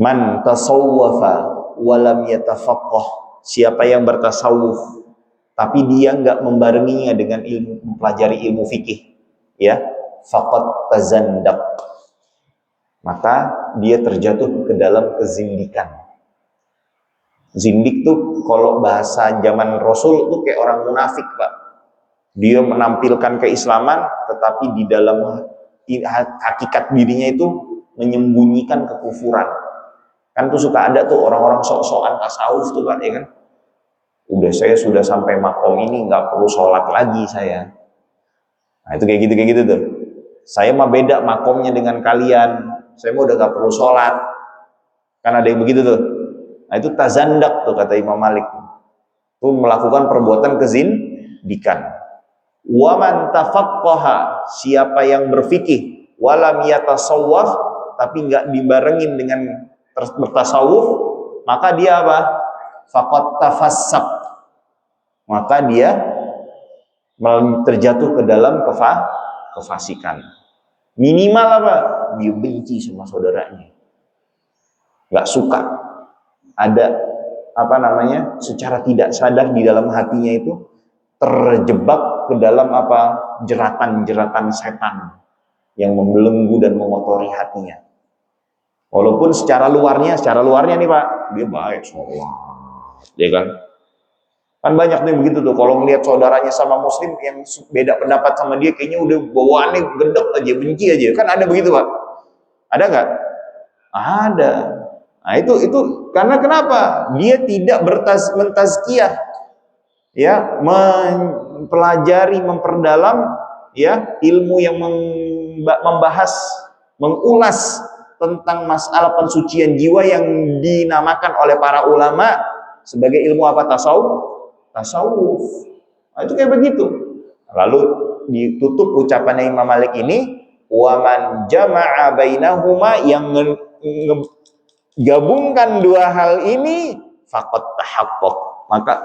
Man tasawwafa walam yatafaqqah, siapa yang bertasawuf tapi dia enggak membarenginya dengan ilmu, mempelajari ilmu fikih, faqad tazandaq, maka dia terjatuh ke dalam kezindikan. Zindik tuh kalau bahasa zaman Rasul tuh kayak orang munafik, Pak. Dia menampilkan keislaman tetapi di dalam hakikat dirinya itu menyembunyikan kekufuran. Kan tuh suka ada tuh orang-orang sok-sokan tasawuf tuh, Pak, ya kan. Saya sudah sampai makom ini nggak perlu sholat lagi saya. Nah, itu kayak gitu tuh. Saya mah beda makomnya dengan kalian. Saya mah udah nggak perlu sholat. Kan ada yang begitu tuh. Nah, itu tazandak tuh kata Imam Malik. Itu melakukan perbuatan kezindikan. Wa man tafaqqaha, siapa yang berfikih, walam yatasawwaf, tapi nggak dibarengin dengan bertasawuf, maka dia apa? Faqad tafassaq, maka dia terjatuh ke dalam kefasikan. Minimal apa? Dia benci sama saudaranya, nggak suka. Ada secara tidak sadar di dalam hatinya itu terjebak ke dalam jeratan-jeratan setan yang membelenggu dan mengotori hatinya. Walaupun secara luarnya nih, Pak, dia baik, sholat, kan. Kan banyak nih begitu tuh, kalau ngelihat saudaranya sama muslim yang beda pendapat sama dia, kayaknya udah bawaannya gedek aja, benci aja. Kan ada begitu Pak? Ada nggak? Ada. Nah itu karena kenapa? Dia tidak mentazkiyah, ya, mempelajari, memperdalam, ya, ilmu yang membahas, mengulas tentang masalah pensucian jiwa yang dinamakan oleh para ulama sebagai ilmu apa? Tasawuf. Nah, itu kayak begitu. Lalu ditutup ucapannya Imam Malik ini, waman jama'a bainahuma, yang gabungkan dua hal ini, faqad tahaqqaq, maka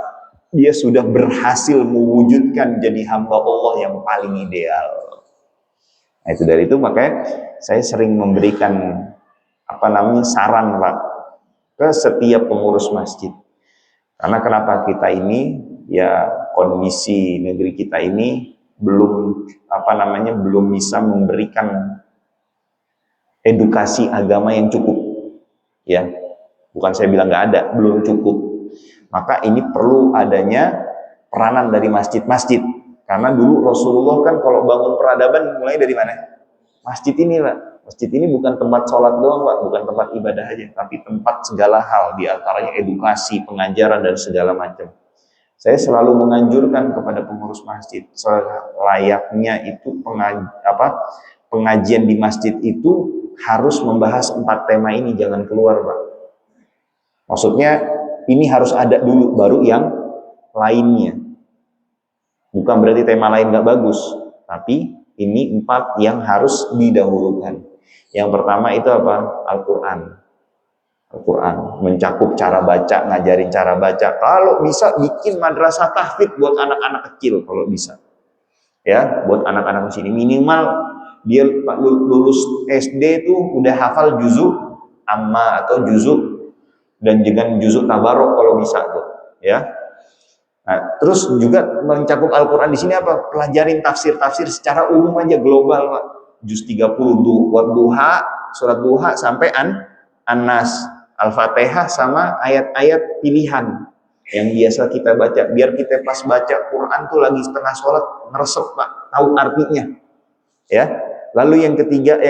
dia sudah berhasil mewujudkan jadi hamba Allah yang paling ideal. Nah, itu dari itu makanya saya sering memberikan saran Pak ke setiap pengurus masjid. Karena kenapa kita ini, ya, kondisi negeri kita ini belum belum bisa memberikan edukasi agama yang cukup, ya. Bukan saya bilang nggak ada, belum cukup. Maka ini perlu adanya peranan dari masjid-masjid. Karena dulu Rasulullah kan kalau bangun peradaban mulai dari mana? Masjid ini Pak. Masjid ini bukan tempat sholat doang Pak, bukan tempat ibadah aja, tapi tempat segala hal, diantaranya edukasi, pengajaran, dan segala macam. Saya selalu menganjurkan kepada pengurus masjid, selayaknya itu pengajian di masjid itu harus membahas 4 tema ini, jangan keluar Pak. Maksudnya ini harus ada dulu, baru yang lainnya. Bukan berarti tema lain nggak bagus, tapi ini 4 yang harus didahulukan. Yang pertama itu apa? Al-Quran. Al-Quran mencakup cara baca, ngajarin cara baca. Kalau bisa bikin madrasah tahfidz buat anak-anak kecil, kalau bisa. Ya, buat anak-anak di sini minimal dia lulus SD tuh udah hafal juzuk amma atau juzuk, dan dengan juzuk tabarok kalau bisa tuh, ya. Nah, terus juga mencakup Al-Quran di sini apa? Pelajarin tafsir-tafsir secara umum aja, global Pak. Juz 30 duha, surat duha sampai An-Nas, Al-Fatihah sama ayat-ayat pilihan yang biasa kita baca, biar kita pas baca Quran tuh lagi setengah sholat ngeresep Pak, tahu artinya, ya. Lalu yang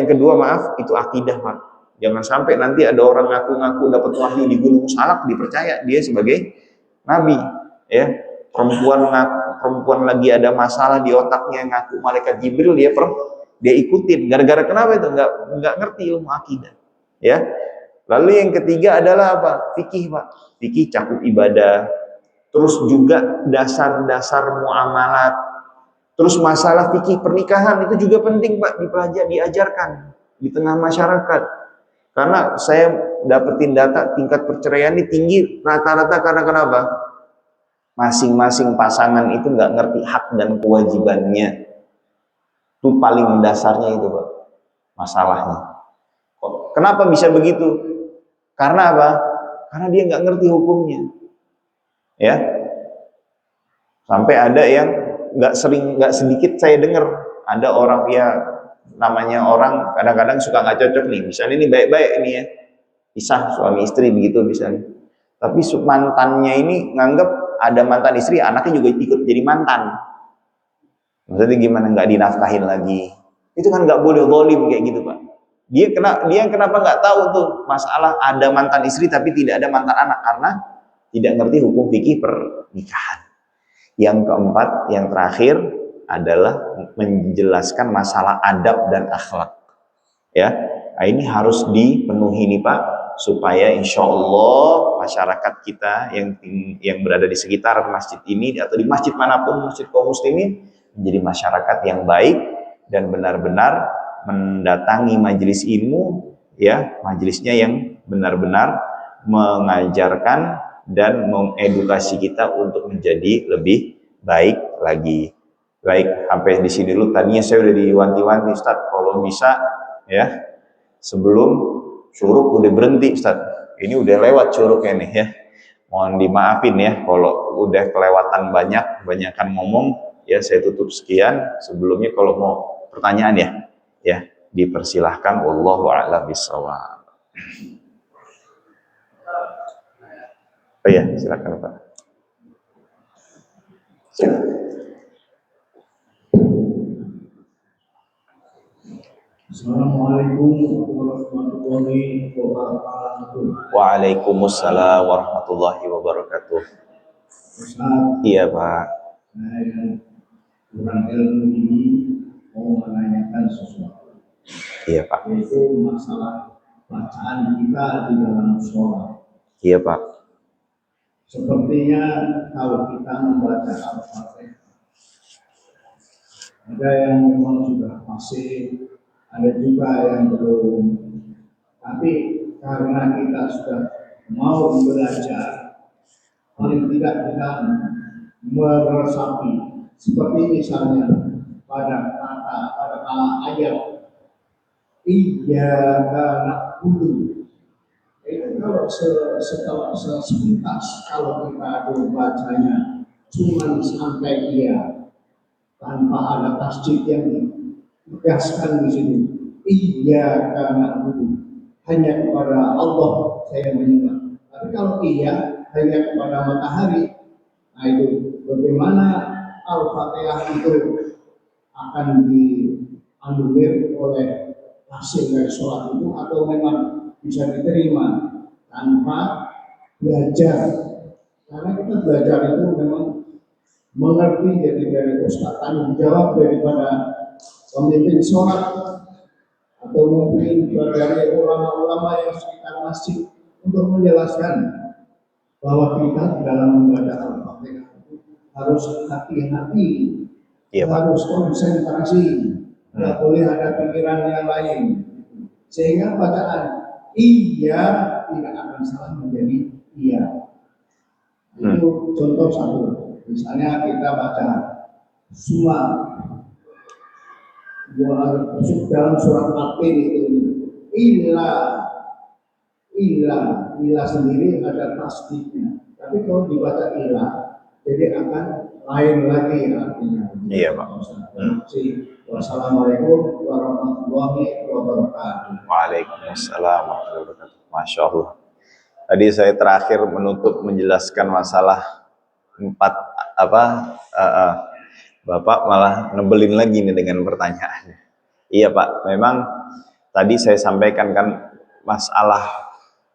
kedua itu akidah Pak. Jangan sampai nanti ada orang ngaku-ngaku dapat wahyu di Gunung Salak, dipercaya dia sebagai nabi, ya. Perempuan lagi ada masalah di otaknya, ngaku malaikat Jibril, dia ikutin. Gara-gara kenapa itu? Nggak ngerti ilmu akidah, ya. Lalu yang ketiga adalah apa? Fikih Pak. Fikih cakup ibadah. Terus juga dasar-dasar muamalat. Terus masalah fikih pernikahan itu juga penting Pak, dipelajari, diajarkan di tengah masyarakat. Karena saya dapetin data tingkat perceraian ini tinggi rata-rata karena kenapa? Masing-masing pasangan itu nggak ngerti hak dan kewajibannya. Itu paling mendasarnya itu Pak, masalahnya. Kenapa bisa begitu? Karena apa? Karena dia nggak ngerti hukumnya, ya. Sampai ada yang nggak sedikit saya dengar, ada orang, ya, namanya orang kadang-kadang suka nggak cocok nih. Misalnya ini baik-baik ini, ya, pisah suami istri begitu misalnya. Tapi mantannya ini nganggep ada mantan istri, anaknya juga ikut jadi mantan. Maksudnya gimana, nggak dinafkahin lagi? Itu kan nggak boleh, zalim kayak gitu Pak. Dia kenapa nggak tahu tuh masalah ada mantan istri tapi tidak ada mantan anak? Karena tidak ngerti hukum fikih pernikahan. Yang keempat, yang terakhir adalah menjelaskan masalah adab dan akhlak, ya. Nah, ini harus dipenuhi nih Pak, supaya insya Allah masyarakat kita yang berada di sekitar masjid ini atau di masjid manapun, masjid kaum muslimin, menjadi masyarakat yang baik dan benar-benar mendatangi majelis ilmu, ya, majelisnya yang benar-benar mengajarkan dan mengedukasi kita untuk menjadi lebih baik lagi. Baik, sampai di sini dulu. Tadinya saya udah diwanti-wanti Ustaz, kalau bisa, ya, sebelum syuruk udah berhenti Ustaz. Ini udah lewat syuruknya nih, ya. Mohon dimaafin ya kalau udah kelewatan banyakan ngomong, ya. Saya tutup sekian. Sebelumnya kalau mau pertanyaan, ya, dipersilahkan. Wallahu a'lam bishawab. Oh ya, silakan Pak. Assalamualaikum warahmatullahi wabarakatuh. Waalaikumsalam warahmatullahi wabarakatuh. Ustaz, Iya Pak. saya kurang ilmu ini mau menanyakan sesuatu. Iya Pak. Yaitu masalah bacaan kita di dalam sholat. Iya Pak. Sepertinya kalau kita membaca Al-Fatihah, ada yang memang sudah fasih, ada juga yang belum. Tapi karena kita sudah mau belajar, paling tidak kita meresapi, seperti misalnya pada ayat iyyaka na'budu, itu kalau sepintas kalau kita bacanya cuma sampai iya tanpa ada tasdid yang ditegaskan di sini, iyyaka na'budu, hanya kepada Allah saya menyembah. Tapi kalau iya hanya kepada matahari, nah itu bagaimana Al-Fatihah itu akan dianulir oleh hasil dari sholat itu, atau memang bisa diterima tanpa belajar? Karena kita belajar itu memang mengerti jadi dari ustaz, tanggung jawab daripada pemimpin sholat atau mungkin dari ulama-ulama yang sekitar masjid untuk menjelaskan bahwa kita dalam membaca Al-Fatihah harus hati-hati, harus konsentrasi, tidak boleh ada pikiran yang lain, sehingga bacaan iya tidak akan salah menjadi iya. Itu contoh satu. Misalnya kita baca surat dalam surat Al-Fatihah itu ilah sendiri ada tasdidnya, tapi kalau dibaca ilah jadi akan lain lagi artinya. Iya Pak. Wassalamualaikum warahmatullahi wabarakatuh. Waalaikumsalam warahmatullahi wabarakatuh. Masya Allah. Tadi saya terakhir menutup menjelaskan masalah empat Bapak malah nebelin lagi nih dengan pertanyaannya. Iya Pak, memang tadi saya sampaikan kan masalah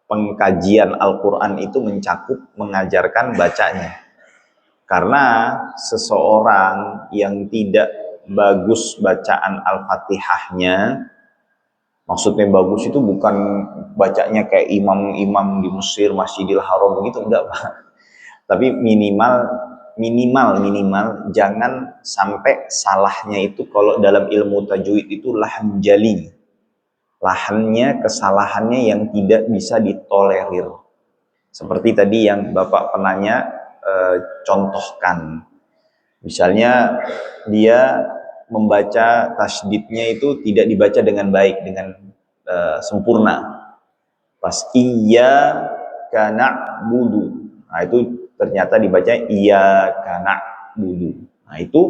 pengkajian Al-Quran itu mencakup mengajarkan bacanya. Karena seseorang yang tidak bagus bacaan Al-Fatihahnya, maksudnya bagus itu bukan bacanya kayak imam-imam di Mesir, Masjidil Haram begitu, enggak Pak. Tapi minimal jangan sampai salahnya itu, kalau dalam ilmu tajwid itu lahan jali. Lahannya, kesalahannya yang tidak bisa ditolerir. Seperti tadi yang Bapak penanya contohkan. Misalnya dia membaca tasdidnya itu tidak dibaca dengan baik, dengan sempurna. Pas iya kana budu, nah itu ternyata dibaca iya kana budu. Nah itu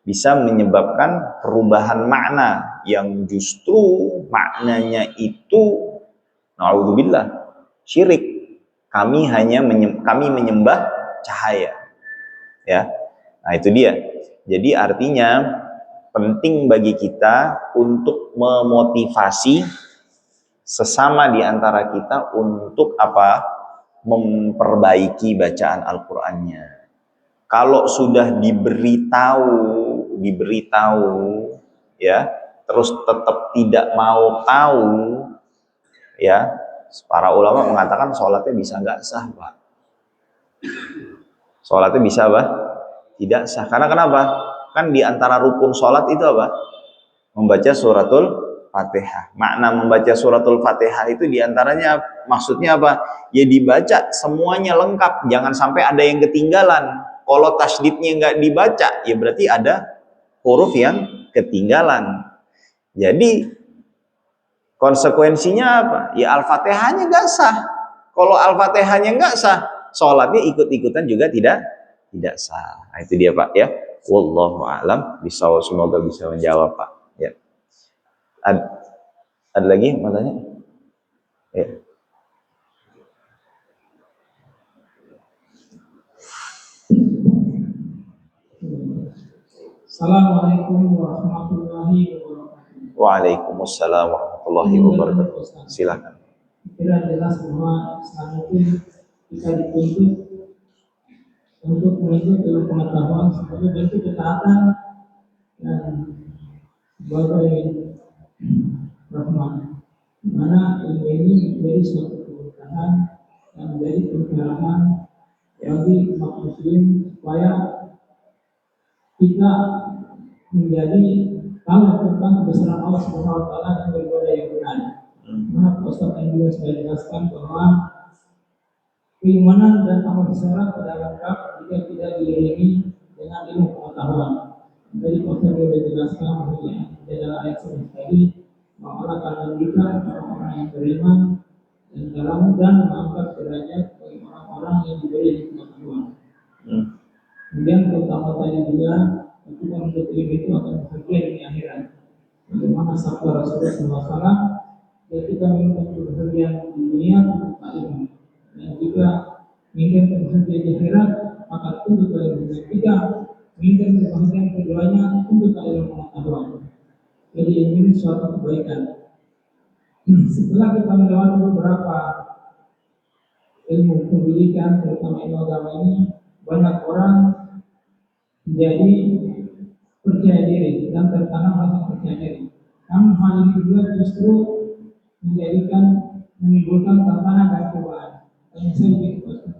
bisa menyebabkan perubahan makna yang justru maknanya itu na'udzubillah syirik. Kami menyembah cahaya, ya. Nah itu dia. Jadi artinya penting bagi kita untuk memotivasi sesama di antara kita untuk apa? Memperbaiki bacaan Al-Qur'annya. Kalau sudah diberitahu ya, terus tetap tidak mau tahu, ya, para ulama mengatakan sholatnya bisa nggak sah Pak. Sholatnya bisa apa? Tidak sah. Karena kenapa? Kan di antara rukun sholat itu apa? Membaca suratul Fatihah. Makna membaca suratul Fatihah itu diantaranya maksudnya apa? Ya dibaca semuanya lengkap, jangan sampai ada yang ketinggalan. Kalau tasdidnya nggak dibaca, ya berarti ada huruf yang ketinggalan. Jadi konsekuensinya apa? Ya Al-Fatihahnya nggak sah. Kalau Al-Fatihahnya nggak sah, sholatnya ikut-ikutan juga tidak sah. Nah, itu dia Pak ya. Wallahu a'lam bishawab. Semoga bisa menjawab Pak. Ya. Ada lagi mau tanya? Ya. Assalamualaikum warahmatullahi wabarakatuh. Waalaikumsalam warahmatullahi wabarakatuh. Silakan. Kira jelas bahwa Islam itu kita dituntut untuk menuntut ilmu pengetahuan sebagai bentuk ketaatan dan sebagai rahmat. Di mana ilmu ini menjadi suatu keberkahan dan menjadi pencerahan bagi umat muslim supaya kita menjadi tahu tentang kebesaran Allah Subhanahu wa taala dan beribadah yang benar. Maka Ustaz yang juga sudah jelaskan bahwa keimanan dan amal seseorang tidak lengkap jika tidak diiringi dengan ilmu pengetahuan. Dari Ustaz juga jelaskan bahwa dalam ayat sebelum tadi bahwa Allah akan memberikan orang-orang yang beriman dan dalam dan mengangkat derajat bagi orang-orang yang diberi pengetahuan. Kemudian keutamaannya juga ketika menuntut ilmu itu akan bahagia di akhirat. Bagaimana sabda Rasulullah SAW, ketika minta kebahagiaan di dunia untuk ilmu, dan jika ingin kebahagiaan di akhirat maka untuk ilmu. Dan jika ingin kebahagiaan keduanya untuk ilmu pengetahuan. Jadi ini suatu kebaikan. Setelah kita melewati beberapa ilmu pendidikan, terutama ilmu agama ini, banyak orang jadi percaya diri dan tertanam rasa percaya diri. Namun hal ini juga justru menimbulkan tantangan dan cobaan. Dan saya begitu,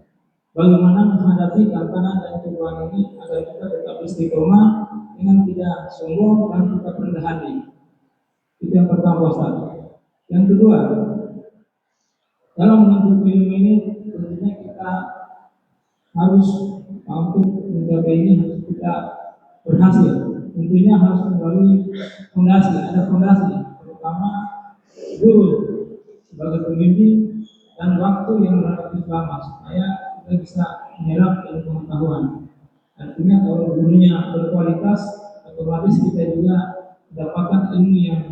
bagaimana menghadapi tantangan dan cobaan ini agar kita tetap istiqomah dengan tidak sombong dan tetap rendah hati. Itu yang pertama, Ustaz. Yang kedua, dalam menuntut ilmu ini tentunya kita harus mampu mencapai ini, harus kita berhasil. Tentunya harus melalui fondasi, ada fondasi, terutama guru sebagai pembimbing dan waktu yang relatif lama supaya kita bisa menyerap ilmu pengetahuan. Artinya kalau gurunya berkualitas, otomatis kita juga mendapatkan ilmu yang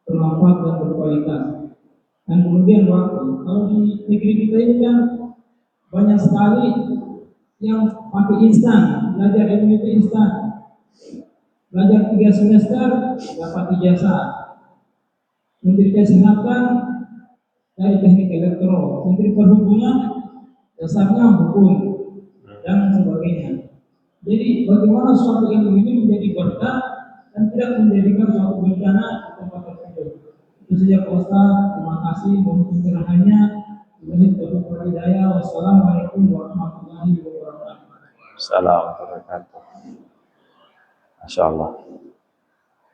bermanfaat dan berkualitas. Dan kemudian waktu, kalau di negeri kita ini kan banyak sekali yang pakai instan, belajar ilmu itu instan. Belajar 3 semester dapat ijazah. Menteri Kesehatan dari teknik elektro, Menteri Perhubungan dasarnya hukum dan sebagainya. Jadi bagaimana suatu ilmu ini menjadi berkah dan tidak menjadikan suatu bencana di tempat tertentu. Itu saja Pak Ustaz, terima kasih mohon pencerahannya. Wassalamualaikum warahmatullahi wabarakatuh. Assalamualaikum warahmatullahi wabarakatuh. Masya Allah.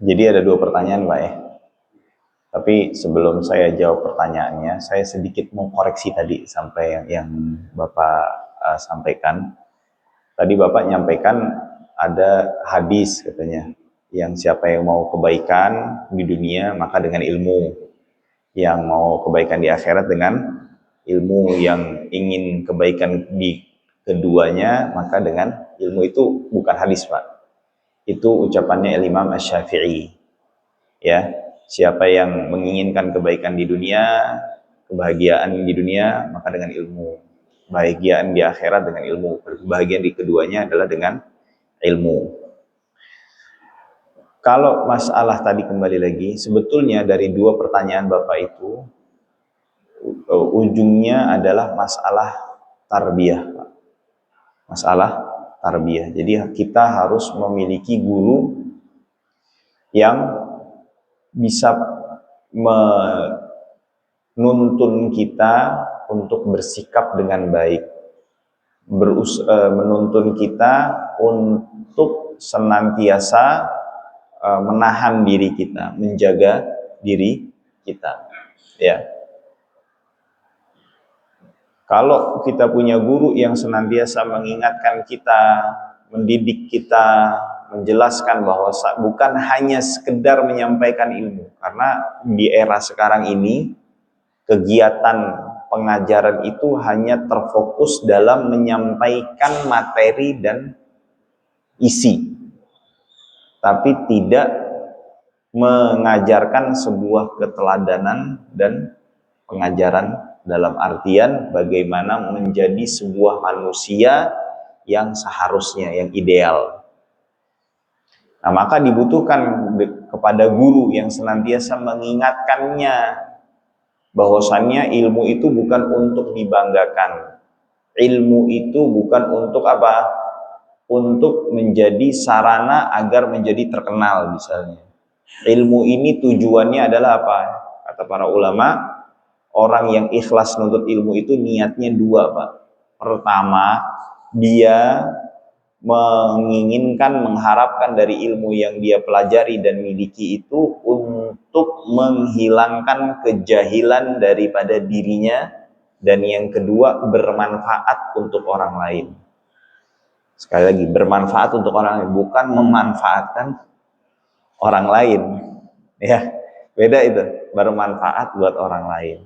Jadi ada 2 pertanyaan, Pak ya. Tapi sebelum saya jawab pertanyaannya, saya sedikit mau koreksi tadi sampai yang Bapak sampaikan. Tadi Bapak nyampaikan ada hadis katanya, yang siapa yang mau kebaikan di dunia maka dengan ilmu, yang mau kebaikan di akhirat dengan ilmu, yang ingin kebaikan di keduanya maka dengan ilmu. Itu bukan hadis, Pak. Itu ucapannya Imam Asy-Syafi'i. Ya, siapa yang menginginkan kebaikan di dunia, kebahagiaan di dunia maka dengan ilmu. Kebahagiaan di akhirat dengan ilmu. Kebahagiaan di keduanya adalah dengan ilmu. Kalau masalah tadi kembali lagi, sebetulnya dari 2 pertanyaan Bapak itu ujungnya adalah masalah tarbiyah, Pak. Masalah tarbiyah. Jadi kita harus memiliki guru yang bisa menuntun kita untuk bersikap dengan baik, menuntun kita untuk senantiasa menahan diri kita, menjaga diri kita. Ya. Kalau kita punya guru yang senantiasa mengingatkan kita, mendidik kita, menjelaskan bahwa bukan hanya sekedar menyampaikan ilmu, karena di era sekarang ini kegiatan pengajaran itu hanya terfokus dalam menyampaikan materi dan isi, tapi tidak mengajarkan sebuah keteladanan dan pengajaran dalam artian bagaimana menjadi sebuah manusia yang seharusnya, yang ideal. Nah, maka dibutuhkan kepada guru yang senantiasa mengingatkannya bahwasannya ilmu itu bukan untuk dibanggakan. Ilmu itu bukan untuk apa? Untuk menjadi sarana agar menjadi terkenal misalnya. Ilmu ini tujuannya adalah apa? Kata para ulama, orang yang ikhlas menuntut ilmu itu niatnya dua, Pak. Pertama, dia menginginkan, mengharapkan dari ilmu yang dia pelajari dan miliki itu untuk menghilangkan kejahilan daripada dirinya, dan yang kedua bermanfaat untuk orang lain. Sekali lagi, bermanfaat untuk orang lain, bukan memanfaatkan orang lain. Ya, beda itu, bermanfaat buat orang lain.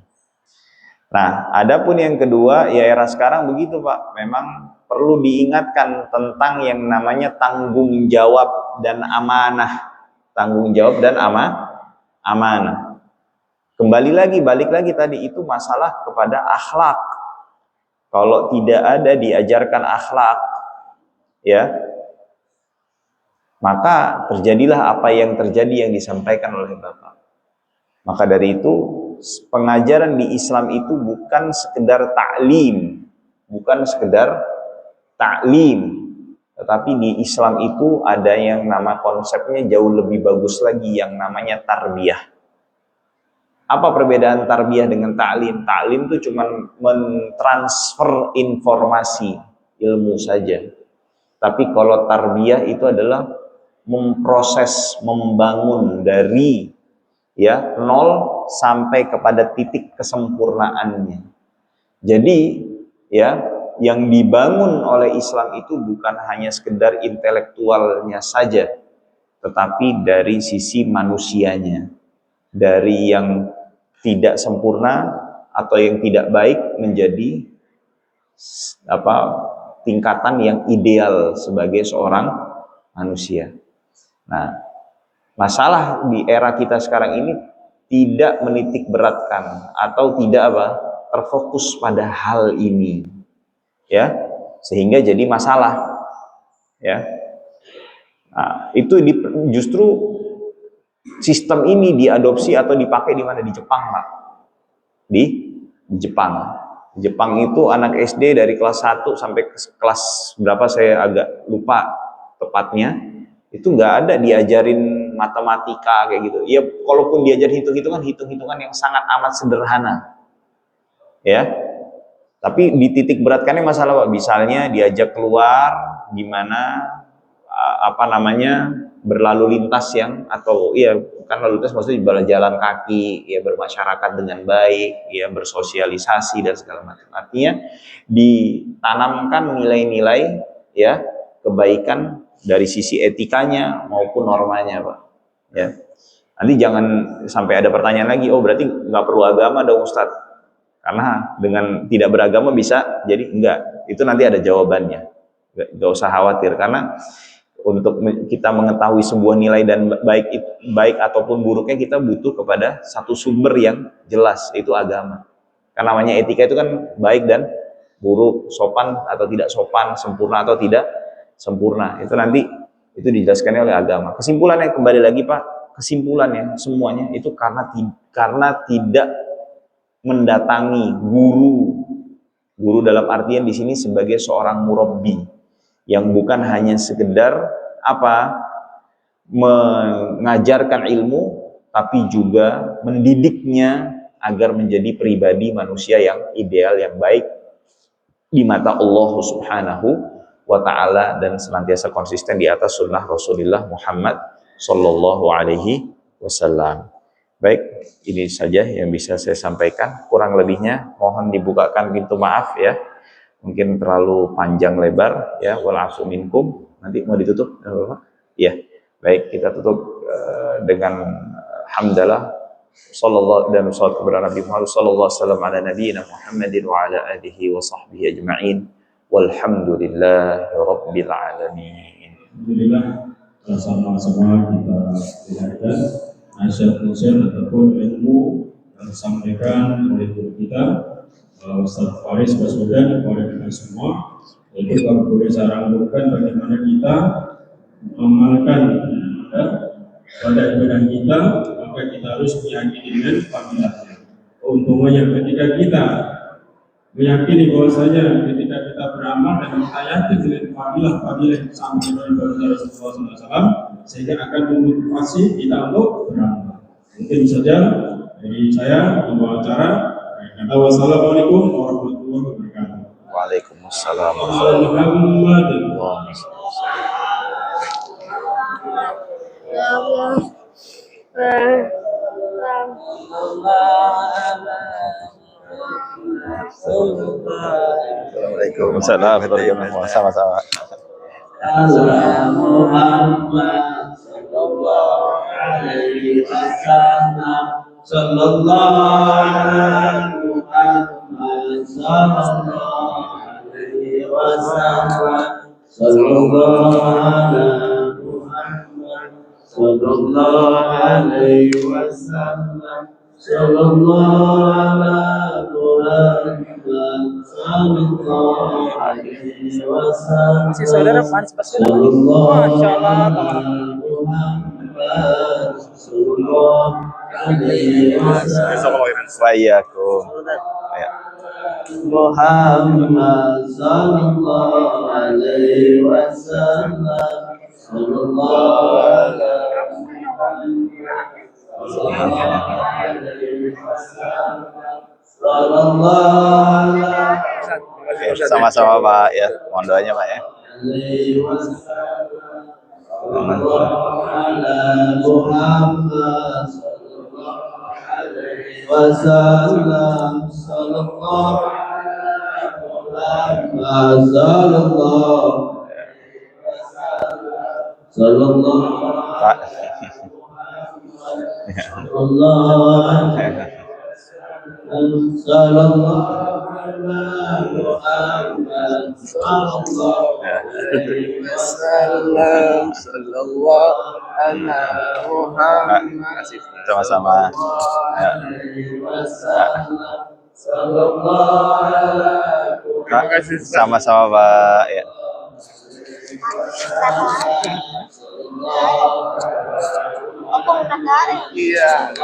Nah, adapun yang kedua, ya era sekarang begitu, Pak. Memang perlu diingatkan tentang yang namanya tanggung jawab dan amanah. Tanggung jawab dan amanah. Balik lagi tadi, itu masalah kepada akhlak. Kalau tidak ada diajarkan akhlak, ya, maka terjadilah apa yang terjadi yang disampaikan oleh Bapak. Maka dari itu, pengajaran di Islam itu bukan sekedar taklim, tetapi di Islam itu ada yang nama konsepnya jauh lebih bagus lagi, yang namanya tarbiyah. Apa perbedaan tarbiyah dengan taklim? Taklim itu cuma mentransfer informasi, ilmu saja. Tapi kalau tarbiyah itu adalah memproses, membangun dari nol sampai kepada titik kesempurnaannya. Jadi ya, yang dibangun oleh Islam itu bukan hanya sekedar intelektualnya saja, tetapi dari sisi manusianya, dari yang tidak sempurna atau yang tidak baik menjadi tingkatan yang ideal sebagai seorang manusia. Nah, masalah di era kita sekarang ini tidak menitik beratkan atau tidak terfokus pada hal ini, ya, sehingga jadi masalah, ya. Nah, itu justru sistem ini diadopsi atau dipakai di mana? Di Jepang, Pak. Di Jepang. Di Jepang itu anak SD dari kelas 1 sampai kelas berapa saya agak lupa tepatnya, itu nggak ada diajarin matematika kayak gitu. Ya, kalaupun diajar hitung-hitungan yang sangat amat sederhana. Ya. Tapi dititik beratkannya masalah, Pak. Misalnya diajak keluar gimana berlalu lintas bukan lalu lintas, maksudnya berjalan kaki, ya, bermasyarakat dengan baik, ya, bersosialisasi dan segala macam. Artinya ditanamkan nilai-nilai, ya, kebaikan dari sisi etikanya maupun normanya, Pak. Ya. Nanti jangan sampai ada pertanyaan lagi, oh berarti nggak perlu agama dong Ustadz, karena dengan tidak beragama bisa jadi enggak. Itu nanti ada jawabannya, nggak usah khawatir, karena untuk kita mengetahui sebuah nilai dan baik ataupun buruknya, kita butuh kepada satu sumber yang jelas, itu agama. Karena namanya etika itu kan baik dan buruk, sopan atau tidak sopan, sempurna atau tidak sempurna. Itu nanti itu dijelaskannya oleh agama. Kesimpulannya kembali lagi, Pak, kesimpulannya semuanya itu karena tidak mendatangi guru dalam artian di sini sebagai seorang murabbi, yang bukan hanya sekedar mengajarkan ilmu, tapi juga mendidiknya agar menjadi pribadi manusia yang ideal, yang baik di mata Allah Subhanahu wa ta'ala, dan senantiasa konsisten di atas sunnah Rasulullah Muhammad sallallahu alaihi wasallam. Baik, ini saja yang bisa saya sampaikan. Kurang lebihnya mohon dibukakan pintu maaf, ya. Mungkin terlalu panjang lebar, ya, wal afu minkum. Nanti mau ditutup, ya. Baik, kita tutup dengan hamdalah sallallahu dan sallallahu kepada Nabi Muhammad sallallahu alaihi wasallam ala nabiyina Muhammadin wa ala alihi wa sahbihi ajma'in. Walhamdulillahi rabbil alamin. Alhamdulillah, sama-sama kita dengarkan nasihat-nasihat ataupun ilmu yang disampaikan oleh guru kita Ustaz Faris Baswedan kepada kita semua. Itu kalau boleh saya rangkumkan bagaimana kita mengamalkan pada ibadah kita, maka kita harus meyakini dengan fadilahnya. Keuntungannya ketika kita meyakini bahwasanya ketika kita beramal dan kita yakin dengan fadilah-fadilah yang disampaikan oleh Baginda Rasulullah SAW, sehingga akan memotivasi kita untuk beramal. Mungkin saja dari saya membawa acara. Wassalamualaikum warahmatullahi wabarakatuh. Waalaikumsalam. Muhammad. Waalaikumsalam. Sama-sama. Muhammad sallallahu alaihi wasallam, sallallahu alaihi Muhammad sallallahu alaihi wasallam, sallallahu alaihi Muhammad sallallahu alaihi wasallam, sallallahu alaihi Muhammad sallallahu alaihi wasallam. Si saudara Faris Basir, Masya Allah. Waalaikumsalam. Muhammad sallallahu alaihi wasallam, sallallahu Oke, sama-sama Pak ya. Mohon doanya Pak ya. Wasallam sallallahu Pak. Sama-sama. Ya. Sama-sama Pak ya. Iya,